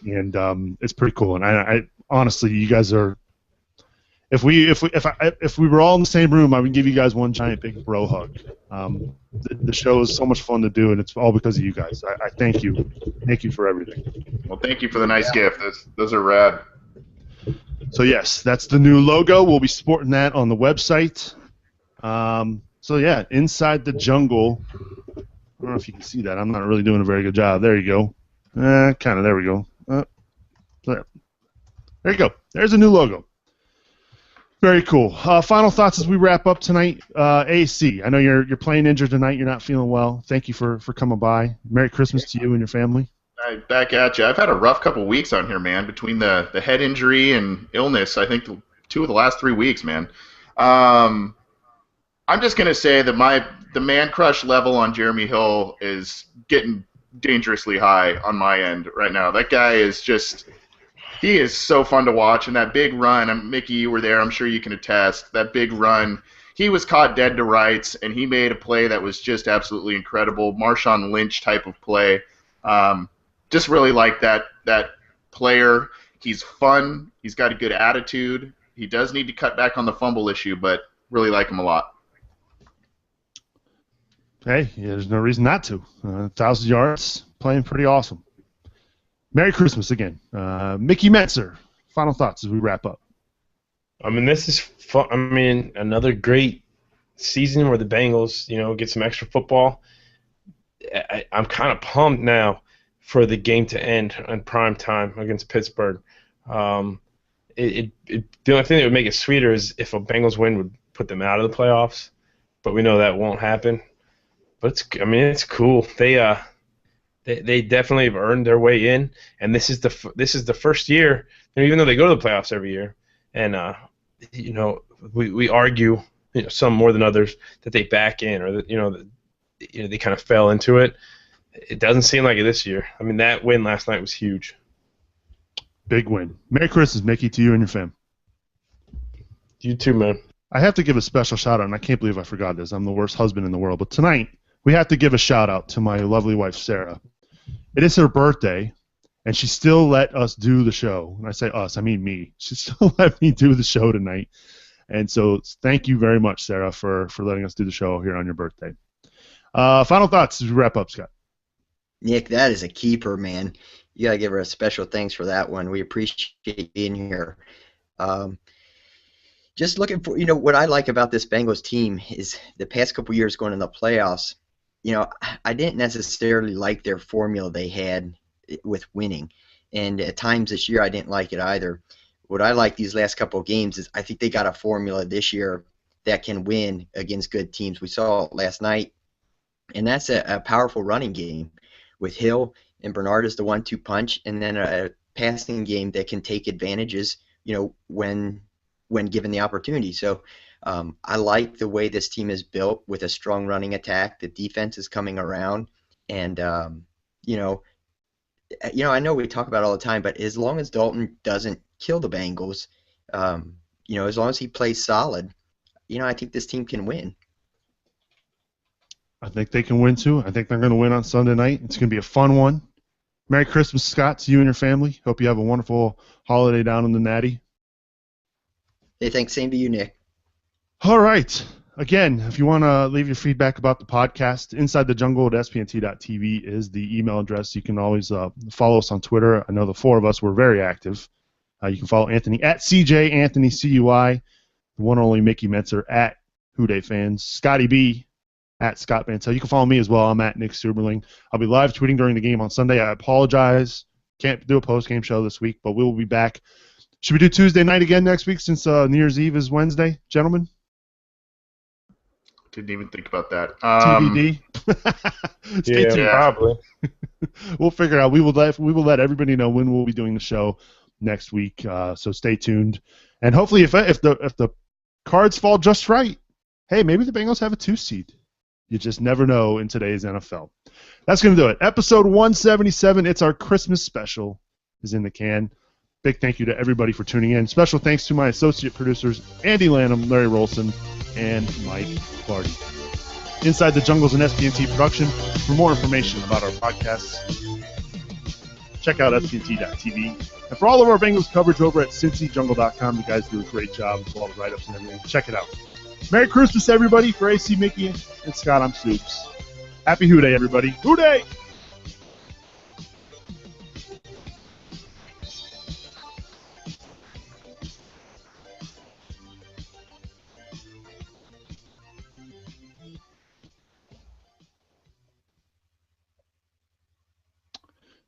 and it's pretty cool. And I honestly, you guys are. If we were all in the same room, I would give you guys one giant big bro hug. The show is so much fun to do, and it's all because of you guys. I thank you. Thank you for everything. Well, thank you for the nice gift. Those are rad. So yes, that's the new logo. We'll be sporting that on the website. So yeah, Inside the Jungle I don't know if you can see that. I'm not really doing a very good job. There you go. Kind of. There we go. There you go. There's a new logo. Very cool. Final thoughts as we wrap up tonight. AC, I know you're playing injured tonight. You're not feeling well. Thank you for coming by. Merry Christmas to you and your family. Back at you. I've had a rough couple weeks on here, man. Between the head injury and illness, I think 2 of the last 3 weeks, man. I'm just gonna say that the man crush level on Jeremy Hill is getting dangerously high on my end right now. That guy is he is so fun to watch, and that big run, Mickey, you were there, I'm sure you can attest, that big run, he was caught dead to rights, and he made a play that was just absolutely incredible, Marshawn Lynch type of play. Just really like that player. He's fun, he's got a good attitude, he does need to cut back on the fumble issue, but really like him a lot. Hey, yeah, there's no reason not to. 1,000 yards, playing pretty awesome. Merry Christmas again. Mickey Metzer, final thoughts as we wrap up. I mean, this is fun. I mean, another great season where the Bengals, get some extra football. I'm kind of pumped now for the game to end on prime time against Pittsburgh. The only thing that would make it sweeter is if a Bengals win would put them out of the playoffs, but we know that won't happen. But it's cool. They definitely have earned their way in, and this is the first year. Even though they go to the playoffs every year, and we argue, some more than others, that they back in or that they kind of fell into it. It doesn't seem like it this year. I mean, that win last night was huge. Big win. Merry Christmas, Mickey, to you and your fam. You too, man. I have to give a special shout out, and I can't believe I forgot this. I'm the worst husband in the world, but tonight we have to give a shout out to my lovely wife, Sarah. It is her birthday, and she still let us do the show. When I say us, I mean me. She still let me do the show tonight. And so thank you very much, Sarah, for letting us do the show here on your birthday. Final thoughts as we wrap up, Scott. Nick, that is a keeper, man. You got to give her a special thanks for that one. We appreciate being here. Just looking for, what I like about this Bengals team is the past couple years going in the playoffs, I didn't necessarily like their formula they had with winning. And at times this year I didn't like it either. What I like these last couple of games is I think they got a formula this year that can win against good teams. We saw it last night, and that's a powerful running game with Hill and Bernard as the 1-2 punch, and then a passing game that can take advantages, when given the opportunity. So I like the way this team is built with a strong running attack. The defense is coming around, and I know we talk about it all the time, but as long as Dalton doesn't kill the Bengals, as long as he plays solid, I think this team can win. I think they can win too. I think they're going to win on Sunday night. It's going to be a fun one. Merry Christmas, Scott, to you and your family. Hope you have a wonderful holiday down in the Natty. Hey, thanks. Same to you, Nick. All right. Again, if you want to leave your feedback about the podcast, InsideTheJungle@spnt.tv is the email address. You can always follow us on Twitter. I know the four of us were very active. You can follow Anthony at CJ Anthony CUI, the one and only Mickey Metzer at Houday Fans, Scotty B at Scott Bantel. You can follow me as well. I'm at Nick Suberling. I'll be live tweeting during the game on Sunday. I apologize. Can't do a post-game show this week, but we will be back. Should we do Tuesday night again next week since New Year's Eve is Wednesday, gentlemen? Didn't even think about that. TBD. Stay tuned. Probably. We'll figure it out. We will let everybody know when we'll be doing the show next week. So stay tuned. And hopefully, if the cards fall just right, hey, maybe the Bengals have a 2 seed. You just never know in today's NFL. That's going to do it. Episode 177. It's our Christmas special. Is in the can. Big thank you to everybody for tuning in. Special thanks to my associate producers, Andy Lanham, Larry Rolson, and Mike Clardy. Inside the Jungle's an SPNT production. For more information about our podcasts, check out SPNT.tv. And for all of our Bengals coverage over at CincyJungle.com, you guys do a great job with all the write-ups and everything. Check it out. Merry Christmas, everybody. For AC, Mickey, and Scott, I'm Soups. Happy Houday, everybody. Houday!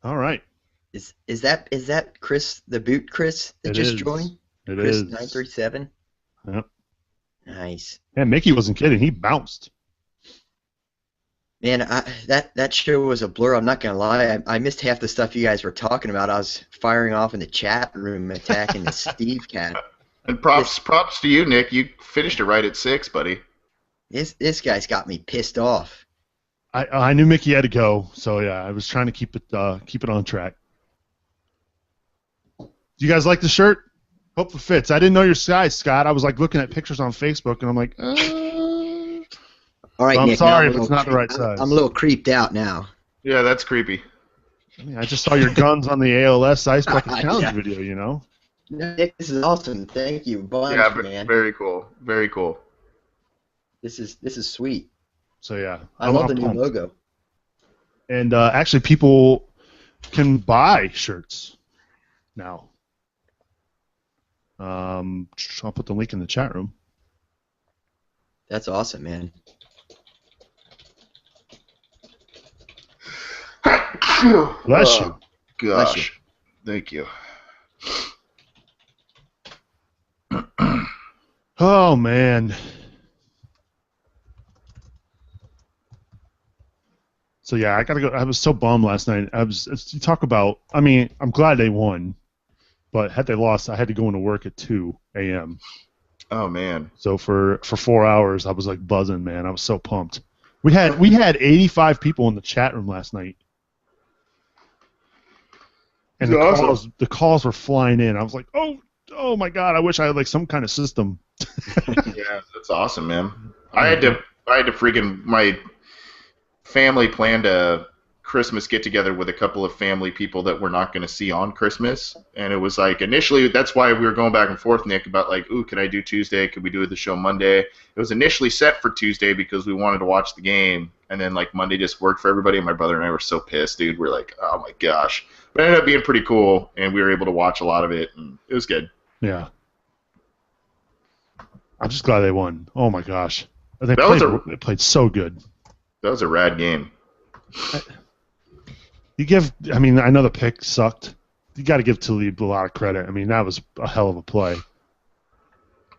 All right. Is that Chris, the boot Chris that It just is. joined? It Chris is. 937. Yep. Nice. Yeah, Mickey wasn't kidding. He bounced. Man, that show was a blur. I'm not gonna lie. I missed half the stuff you guys were talking about. I was firing off in the chat room, attacking the Steve cat. And props to you, Nick. You finished it right at 6, buddy. This guy's got me pissed off. I knew Mickey had to go, so yeah, I was trying to keep it on track. Do you guys like the shirt? Hope it fits. I didn't know your size, Scott. I was like looking at pictures on Facebook, and I'm like, All right, I'm Nick, sorry now if it's not the right size. I'm a little creeped out now. Yeah, that's creepy. I mean, I just saw your guns on the ALS Ice Bucket Challenge Yeah. video, you know? Nick, this is awesome. Thank you, bunch, Yeah, man. very cool. Very cool. This is sweet. So yeah, I love the new pumped. logo. And actually, people can buy shirts now. I'll put the link in the chat room. That's awesome, man. Bless you. Gosh. Bless you. Thank you. Oh man. So yeah, I gotta go. I was so bummed last night. You talk about. I mean, I'm glad they won, but had they lost, I had to go into work at 2 a.m. Oh man. So for 4 hours, I was like buzzing, man. I was so pumped. We had 85 people in the chat room last night, and the calls were flying in. I was like, oh my god! I wish I had like some kind of system. Yeah, that's awesome, man. I had to freaking my family planned a Christmas get together with a couple of family people that we're not going to see on Christmas, and it was like initially that's why we were going back and forth, Nick, about like, ooh, can I do Tuesday? Could we do the show Monday? It was initially set for Tuesday because we wanted to watch the game, and then like Monday just worked for everybody. And my brother and I were so pissed, dude. We're like, oh my gosh, but it ended up being pretty cool, and we were able to watch a lot of it, and it was good. Yeah. I'm just glad they won. Oh my gosh, they played so good. That was a rad game. I mean, I know the pick sucked. You got to give Talib a lot of credit. I mean, that was a hell of a play.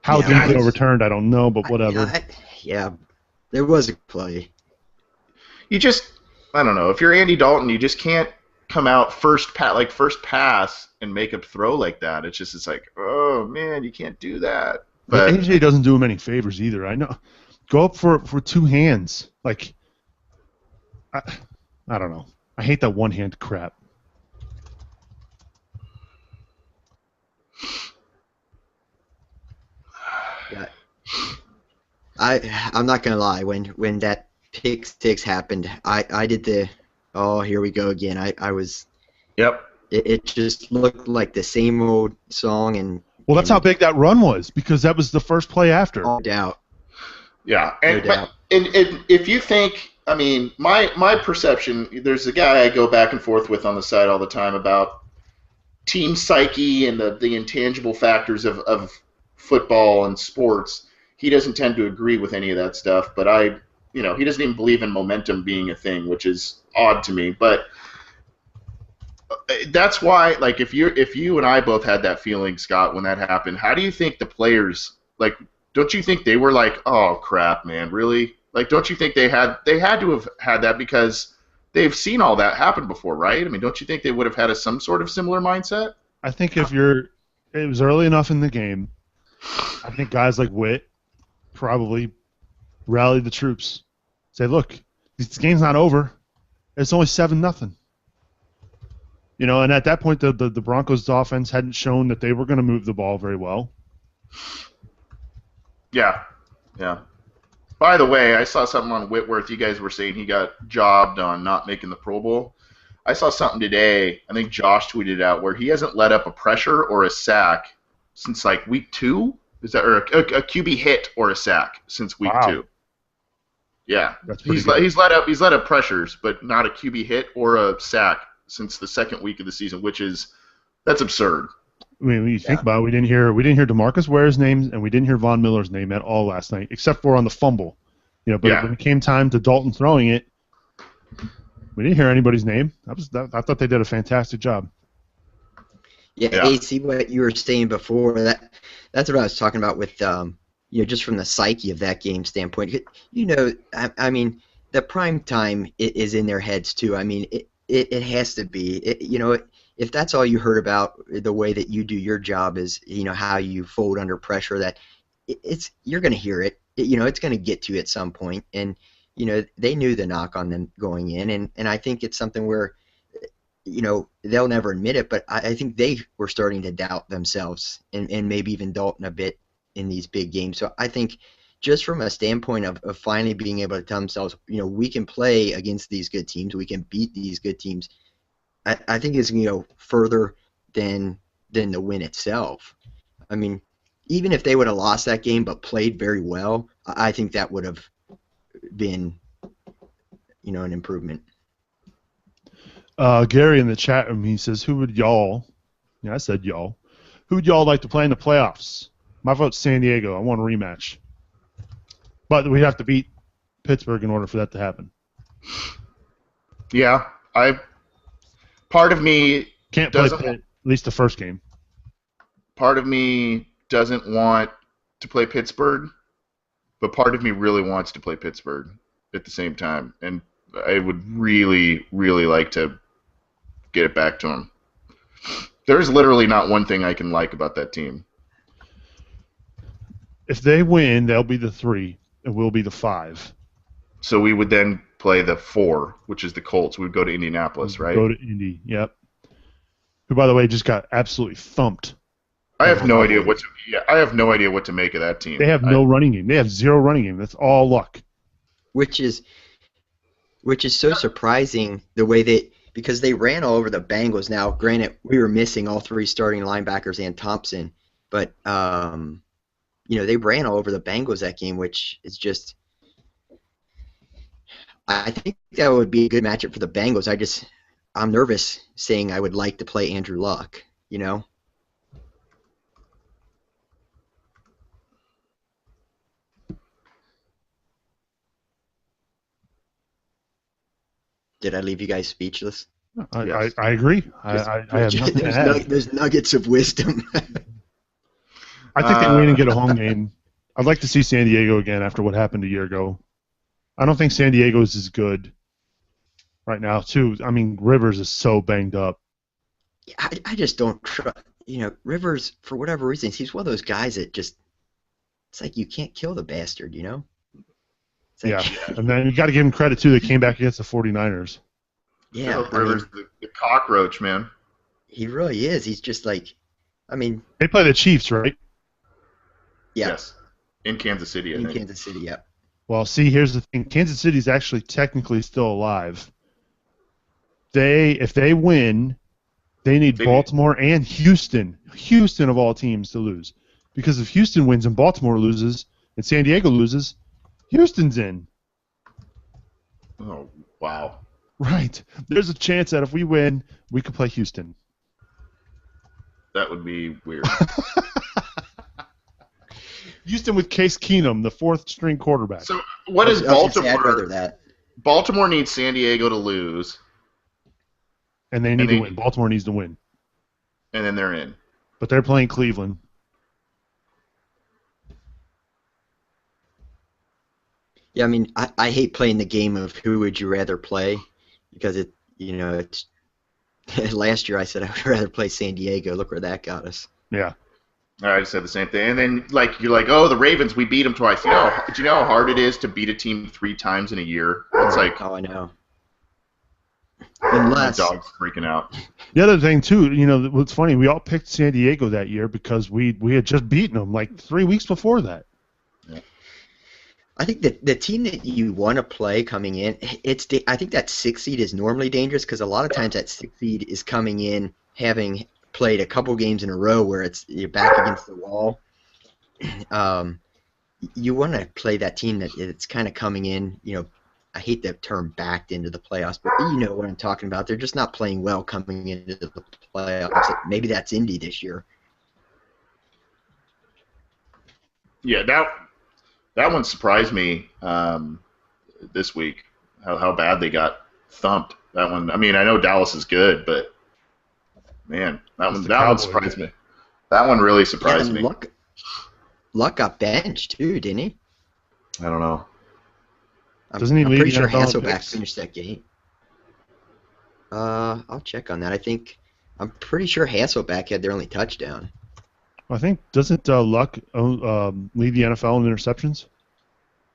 How it didn't get overturned, I don't know, but whatever. Yeah, there was a play. You just, I don't know. If you're Andy Dalton, you just can't come out first pass and make a throw like that. It's like, oh man, you can't do that. But AJ doesn't do him any favors either. I know. Go up for two hands. Like, I don't know. I hate that one-hand crap. Yeah. I'm not gonna lie. When that pick six happened, I did the here we go again. I was. Yep. It just looked like the same old song and. Well, that's how big that run was because that was the first play after. No doubt. Yeah, and, No doubt. and if you think, I mean, my perception, there's a guy I go back and forth with on the side all the time about team psyche and the intangible factors of football and sports. He doesn't tend to agree with any of that stuff, but he doesn't even believe in momentum being a thing, which is odd to me. But that's why, like, if you and I both had that feeling, Scott, when that happened, how do you think the players, like, don't you think they were like, oh crap, man, really? Like, don't you think they had to have had that because they've seen all that happen before, right? I mean, don't you think they would have had some sort of similar mindset? I think it was early enough in the game. I think guys like Witt probably rallied the troops. Say, look, this game's not over. It's only 7-0. You know, and at that point, the Broncos' offense hadn't shown that they were going to move the ball very well. Yeah. By the way, I saw something on Whitworth. You guys were saying he got jobbed on not making the Pro Bowl. I saw something today, I think Josh tweeted out, where he hasn't let up a pressure or a sack since like week 2. Is that or a QB hit or a sack since week 2? Yeah, he's let up pressures, but not a QB hit or a sack since the second week of the season, that's absurd. I mean, when you think about it, we didn't hear DeMarcus Ware's name and we didn't hear Von Miller's name at all last night, except for on the fumble. You know, but when it came time to Dalton throwing it, We didn't hear anybody's name. I thought they did a fantastic job. Yeah, AC, what you were saying before, that's what I was talking about with, just from the psyche of that game standpoint. I mean, the prime time is in their heads too. I mean, it has to be. If that's all you heard about the way that you do your job is, how you fold under pressure, that you're going to hear it. It's going to get to you at some point, and they knew the knock on them going in, and I think it's something where, they'll never admit it, but I think they were starting to doubt themselves, and maybe even Dalton a bit in these big games. So I think just from a standpoint of finally being able to tell themselves, we can play against these good teams, we can beat these good teams, I think it's going to go further than the win itself. I mean, even if they would have lost that game but played very well, I think that would have been, an improvement. Gary in the chat room, he says, who would y'all, I said y'all, who would y'all like to play in the playoffs? My vote's San Diego. I want a rematch. But we'd have to beat Pittsburgh in order for that to happen. Yeah, part of me can't play Pitt, at least the first game. Part of me doesn't want to play Pittsburgh, but part of me really wants to play Pittsburgh at the same time, and I would really, really like to get it back to them. There's literally not one thing I can like about that team. If they win, they'll be the 3, and we'll be the 5. So we would then play the 4, which is the Colts. We'd go to Indianapolis, right? Go to Indy, yep. Who, by the way, just got absolutely thumped. I have no idea what to make of that team. They have no running game. They have 0 running game. That's all luck. Which is so surprising the way because they ran all over the Bengals. Now, granted, we were missing all 3 starting linebackers and Thompson, but they ran all over the Bengals that game, which is just. I think that would be a good matchup for the Bengals. I'm nervous saying I would like to play Andrew Luck. Did I leave you guys speechless? I agree. I have nothing to add. There's nuggets of wisdom. I think they win and get a home game. I'd like to see San Diego again after what happened a year ago. I don't think San Diego is as good right now, too. I mean, Rivers is so banged up. I just don't trust. Rivers, for whatever reason, he's one of those guys that just. It's like you can't kill the bastard, Yeah, and then you got to give him credit, too. They came back against the 49ers. Yeah. Rivers, the cockroach, man. He really is. He's just like, They play the Chiefs, right? Yeah. Yes. In Kansas City, I think. Kansas City, yeah. Well, see, here's the thing. Kansas City's actually technically still alive. If they win, they need Baltimore and Houston of all teams, to lose. Because if Houston wins and Baltimore loses and San Diego loses, Houston's in. Oh, wow. Right. There's a chance that if we win, we could play Houston. That would be weird. Houston with Case Keenum, the 4th-string quarterback. So what is Baltimore? I'd rather that. Baltimore needs San Diego to lose. And they need to win. Baltimore needs to win. And then they're in. But they're playing Cleveland. Yeah, I hate playing the game of who would you rather play, because it's last year I said I would rather play San Diego. Look where that got us. Yeah. I just said the same thing. And then you're like, oh, the Ravens, we beat them twice. Do you know how hard it is to beat a team 3 times in a year? It's like, oh, I know. My dog's freaking out. The other thing too, what's funny, we all picked San Diego that year because we had just beaten them like 3 weeks before that. Yeah. I think that the team that you want to play coming in, I think that 6th seed is normally dangerous, because a lot of times that 6th seed is coming in having played a couple games in a row where you're back against the wall. You want to play that team that it's kind of coming in, I hate the term backed into the playoffs, but you know what I'm talking about. They're just not playing well coming into the playoffs. Maybe that's Indy this year. Yeah, that one surprised me this week, how bad they got thumped. That one. I mean, I know Dallas is good, but man, that one surprised me. That one really surprised me. Luck got benched too, didn't he? I don't know. Doesn't he I'm lead pretty the sure NFL in Hasselbeck picks? finished that game. I'll check on that. I'm pretty sure Hasselbeck had their only touchdown. I think doesn't Luck lead the NFL in interceptions?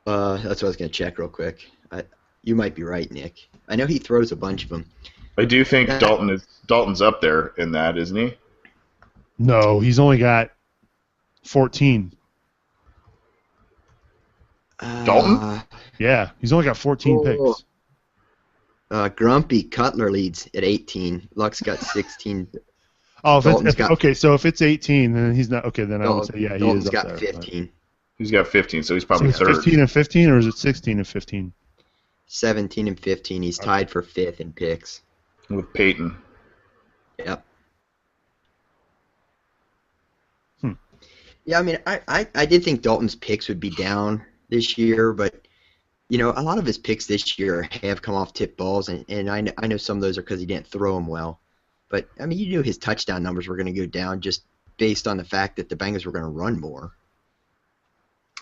That's what I was gonna check real quick. You might be right, Nick. I know he throws a bunch of them. I do think Dalton's up there in that, isn't he? No, he's only got 14. Dalton? Yeah, he's only got 14 picks. Grumpy Cutler leads at 18. Luck's got 16. Oh, okay, so if it's 18, then he's not okay. Then I would say he Dalton's is up got there. 15. He's got 15, so he's probably So it's third. 15 and 15, or is it 16 and 15? 17 and 15. He's tied for 5th in picks. With Peyton. Yep. Yeah, I mean, I did think Dalton's picks would be down this year, but a lot of his picks this year have come off tip balls, and I know some of those are because he didn't throw them well. But I mean, you knew his touchdown numbers were going to go down just based on the fact that the Bengals were going to run more.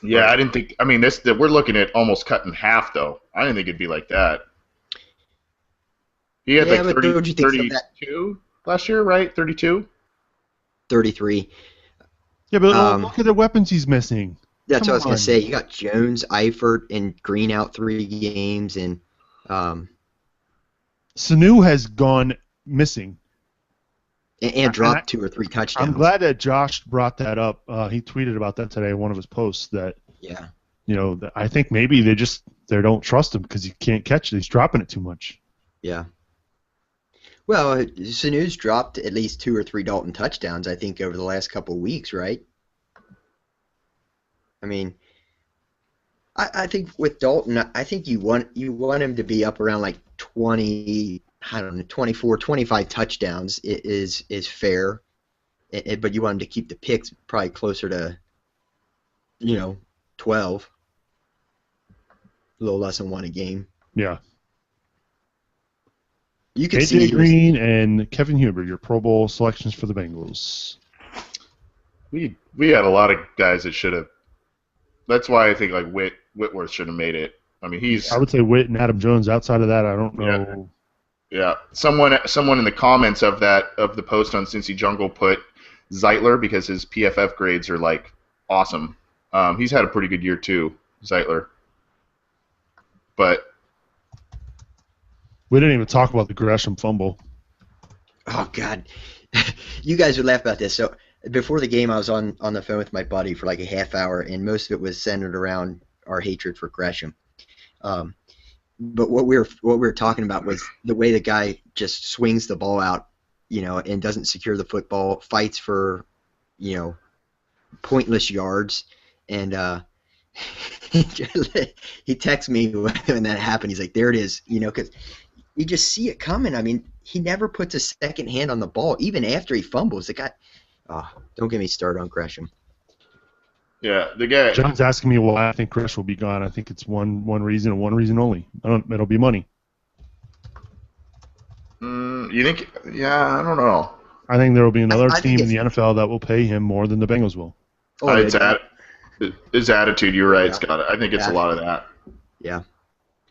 Yeah, I didn't think. I mean, we're looking at almost cut in half, though. I didn't think it'd be like that. He had 32 last year, right? 32? 33. Yeah, but look at the weapons he's missing. That's what I was going to say. You got Jones, Eifert, and Green out 3 games, and Sanu has gone missing. And dropped 2 or 3 touchdowns. I'm glad that Josh brought that up. He tweeted about that today in one of his posts. That I think maybe they don't trust him because he can't catch it. He's dropping it too much. Yeah. Well, Sanu's dropped at least 2 or 3 Dalton touchdowns, I think, over the last couple of weeks, right? I mean, I think with Dalton, I think you want him to be up around like 20. I don't know, 24, 25 touchdowns is fair, but you want him to keep the picks probably closer to, 12, a little less than 1 a game. Yeah. You can AJ Green and Kevin Huber, your Pro Bowl selections for the Bengals. We had a lot of guys that should have. That's why I think like Whitworth should have made it. I mean, I would say Whit and Adam Jones. Outside of that, I don't know. Yeah, someone in the comments of the post on Cincy Jungle put Zeitler because his PFF grades are like awesome. He's had a pretty good year too, Zeitler. But we didn't even talk about the Gresham fumble. Oh God, you guys would laugh about this. So before the game, I was on the phone with my buddy for like a half hour, and most of it was centered around our hatred for Gresham. But what we were talking about was the way the guy just swings the ball out, and doesn't secure the football, fights for, pointless yards, and he texts me when that happened. He's like, "There it is," because you just see it coming. I mean, he never puts a second hand on the ball, even after he fumbles. The guy, don't get me started on Gresham. Yeah, the guy. John's asking me why I think Gresh will be gone. I think it's one reason and one reason only. It'll be money. You think? Yeah, I don't know. I think there will be another team in the NFL that will pay him more than the Bengals will. His attitude. You're right, Scott. I think it's a lot of that. Yeah.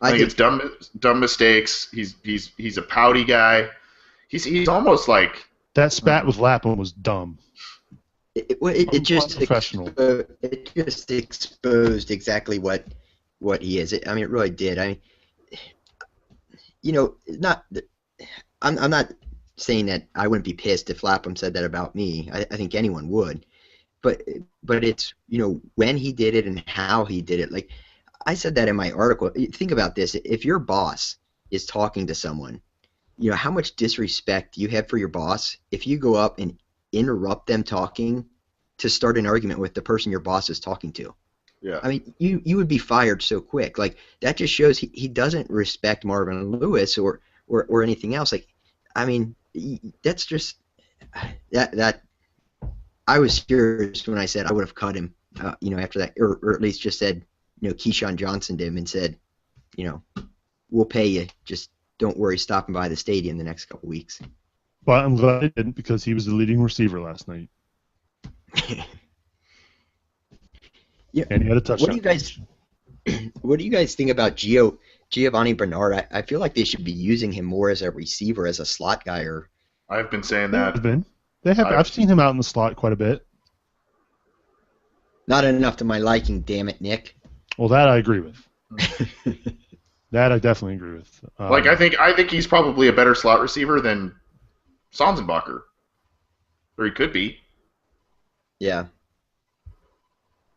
I think it's dumb mistakes. He's a pouty guy. He's almost like that spat with Lapham was dumb. It just exposed exactly what he is. I mean, it really did. I mean, I'm not saying that I wouldn't be pissed if Lapham said that about me. I think anyone would. But it's, when he did it and how he did it. Like, I said that in my article. Think about this. If your boss is talking to someone, how much disrespect you have for your boss if you go up and interrupt them talking to start an argument with the person your boss is talking to. Yeah. I mean, you would be fired so quick. Like, that just shows he doesn't respect Marvin Lewis or anything else. Like, I mean, that's just that I was serious when I said I would have cut him, after that, or at least just said, Keyshawn Johnson to him and said, we'll pay you, just don't worry stopping by the stadium the next couple weeks. But I'm glad he didn't because he was the leading receiver last night. Yeah. And he had a touchdown. What do you guys think about Giovanni Bernard? I feel like they should be using him more as a receiver, as a slot guy. Or I've been saying that. I've seen him out in the slot quite a bit. Not enough to my liking, damn it, Nick. Well, that I agree with. That I definitely agree with. I think he's probably a better slot receiver than Sonsenbacher, or he could be. Yeah.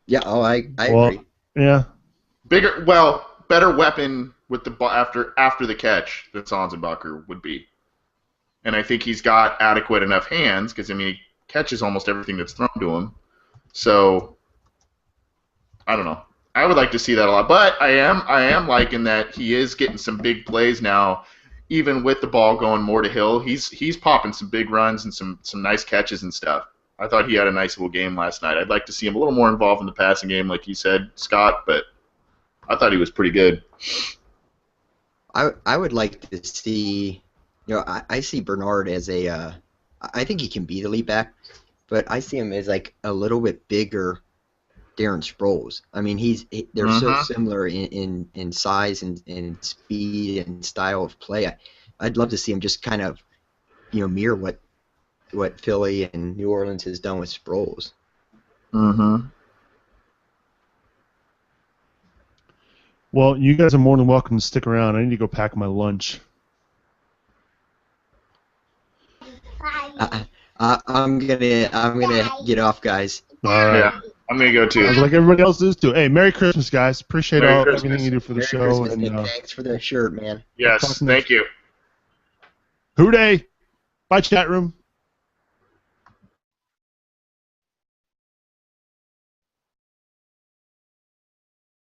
Yeah. Oh, I agree. Yeah. Better weapon with the ball after the catch than Sonsenbacher would be, and I think he's got adequate enough hands because he catches almost everything that's thrown to him. So I don't know. I would like to see that a lot, but I am liking that he is getting some big plays now, even with the ball going more to Hill. He's popping some big runs and some nice catches and stuff. I thought he had a nice little game last night. I'd like to see him a little more involved in the passing game, like you said, Scott, but I thought he was pretty good. I would like to see, I see Bernard as I think he can be the lead back, but I see him as like a little bit bigger Darren Sproles. I mean, they're so similar in size and speed and style of play. I'd love to see him just kind of, mirror what Philly and New Orleans has done with Sproles. Mm-hmm. Well, you guys are more than welcome to stick around. I need to go pack my lunch. I'm gonna get off, guys. All right. Yeah, I'm gonna go too. Like everybody else is too. Hey, Merry Christmas, guys. Appreciate everything you do for the show. Christmas, and thanks for the shirt, man. Yes, thank you. Hooday. Bye, chat room.